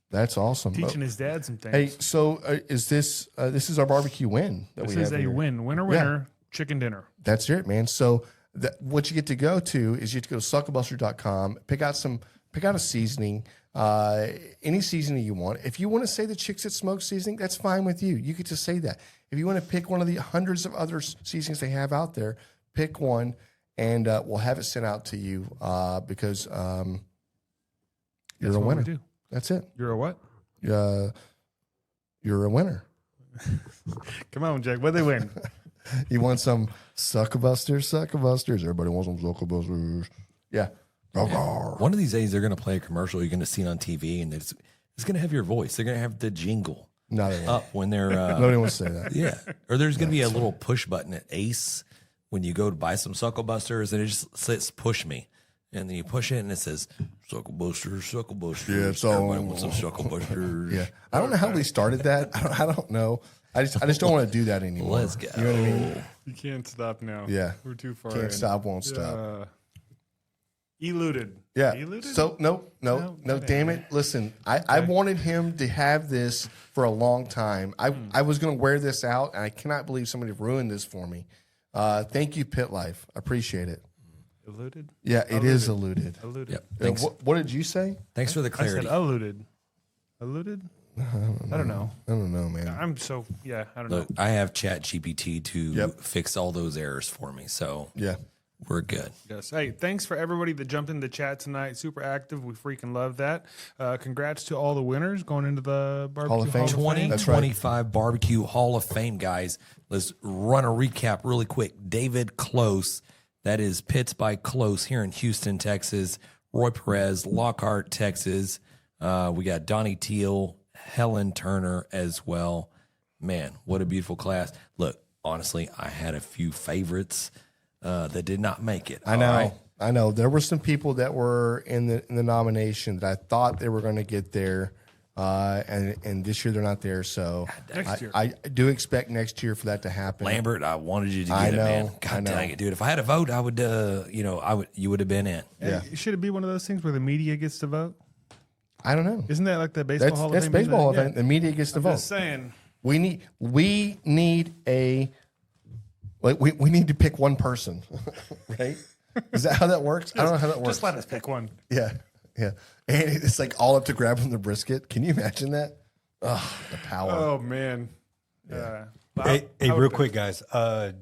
That's awesome. teaching his dad some things. Hey, so is this is our barbecue win that This we is have a here? winner, chicken dinner. That's it, man. So what you get to go to is you get to go to SUCKLEBUSTERS.com, pick out a seasoning, any seasoning you want. If you want to say the Chicks That Smoke seasoning, that's fine with you. You get to say that. If you want to pick one of the hundreds of other seasonings they have out there, pick one, and we'll have it sent out to you because you're That's a what we winner. do. That's it. You're a what? You're a winner. Come on, Jack. What they win? You want some Suckabusters? Everybody wants some Suckabusters. Yeah. One of these days, they're going to play a commercial you're going to see on TV, and it's going to have your voice. They're going to have the jingle No, they won't. up when they're Nobody wants to say that. yeah. Or there's going to be a little push button at Ace when you go to buy some Suckabusters, and it just says "push me," and then you push it, and it says Suckabusters. Yeah, so- everybody wants some Suckabusters. Yeah. I don't know how we started that. I don't know. I just don't want to do that anymore. Let's go. You know what I mean? You can't stop now. Yeah. We're too far. Can't in. stop, won't stop. Eluded. Yeah. Eluded? So no. Damn it! Listen, I wanted him to have this for a long time. I was going to wear this out, and I cannot believe somebody ruined this for me. Thank you, Pit Life. Appreciate it. Eluded? Yeah, it is eluded. Eluded. Yep. Thanks. What did you say? Thanks for the I clarity. said eluded. Eluded? I don't know. I don't know, man. I don't know. Look, I have Chat GPT to Yep. fix all those errors for me, so Yeah. we're good. Yes. Hey, thanks for everybody that jumped in the chat tonight. Super active. We freaking love that. Congrats to all the winners going into the barbecue Hall of Fame. 2025 Barbecue Hall of Fame, guys. Let's run a recap really quick. David Close, that is Pitts by Close here in Houston, Texas. Roy Perez, Lockhart, Texas. We got Donnie Teal, Helen Turner as well. Man, what a beautiful class. Look, honestly, I had a few favorites that did not make it. I know. All right? I know. There were some people that were in the nomination that I thought they were going to get there, and this year they're not there. So Next year. I do expect next year for that to happen. Lambert, I wanted you to I get it, man. know, God I know. dang it, dude. If I had a vote, I would, you would have been in. Yeah. Should it be one of those things where the media gets to vote? I don't know. Isn't that like the baseball Hall of That's Fame? baseball Hall of Yeah. Fame. The media gets to vote. Just saying. We need a. We need to pick one person, right? Is that how that works? I don't know how that works. Just let us pick one. Yeah, yeah. And it's like all up to grabbing the brisket. Can you imagine that? Oh, the power. Oh man. Yeah. Hey, real quick, guys.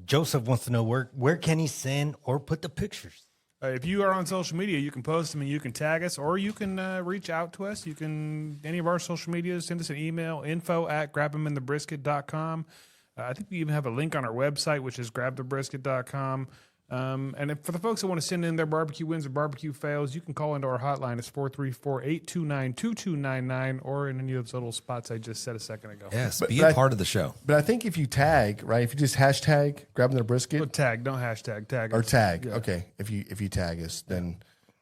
Joseph wants to know where can he send or put the pictures? If you are on social media, you can post them and you can tag us, or you can reach out to us. You can, any of our social media, send us an email, info@grabtheminthebrisket.com. I think we even have a link on our website, which is grabthebrisket.com. And for the folks that want to send in their barbecue wins or barbecue fails, you can call into our hotline. It's 434-829-2299, or in any of those little spots I just said a second ago. Yes, be a part of the show. But I think if you tag, right? If you just hashtag grabbing the brisket Well, tag, don't hashtag, tag. or us. tag, Yeah. okay. If you tag us, then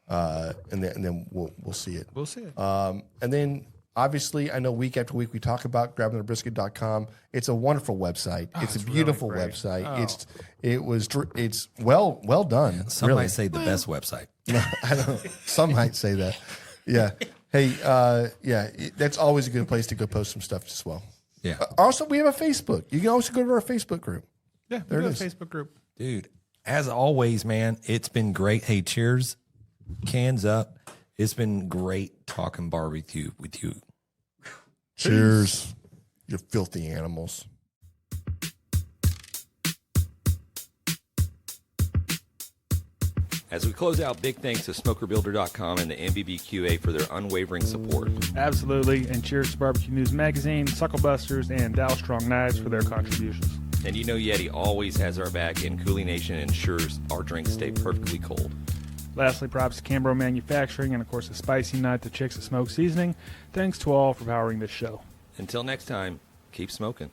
and then we'll see it. We'll see it. And then obviously, I know week after week we talk about grabbingthebrisket.com. It's a wonderful website. It's a beautiful really great. website. Oh. It's well done. Some really. might say the best website. I don't know. Some might say that. Yeah. Hey, that's always a good place to go post some stuff as well. Yeah. Also, we have a Facebook. You can also go to our Facebook group. Yeah, there we it got a is. Facebook group. Dude, as always, man, it's been great. Hey, cheers. Cans up. It's been great talking barbecue with you. Cheers. You filthy animals. As we close out, big thanks to SmokerBuilder.com and the MBBQA for their unwavering support. Absolutely. And cheers to Barbecue News Magazine, SUCKLEBUSTERS, and Dow Strong Knives for their contributions. And you know Yeti always has our back, and Coolie Nation ensures our drinks stay perfectly cold. Lastly, props to Cambro Manufacturing and, of course, the Spicy Nut, the Chicks of Smoke Seasoning. Thanks to all for powering this show. Until next time, keep smoking.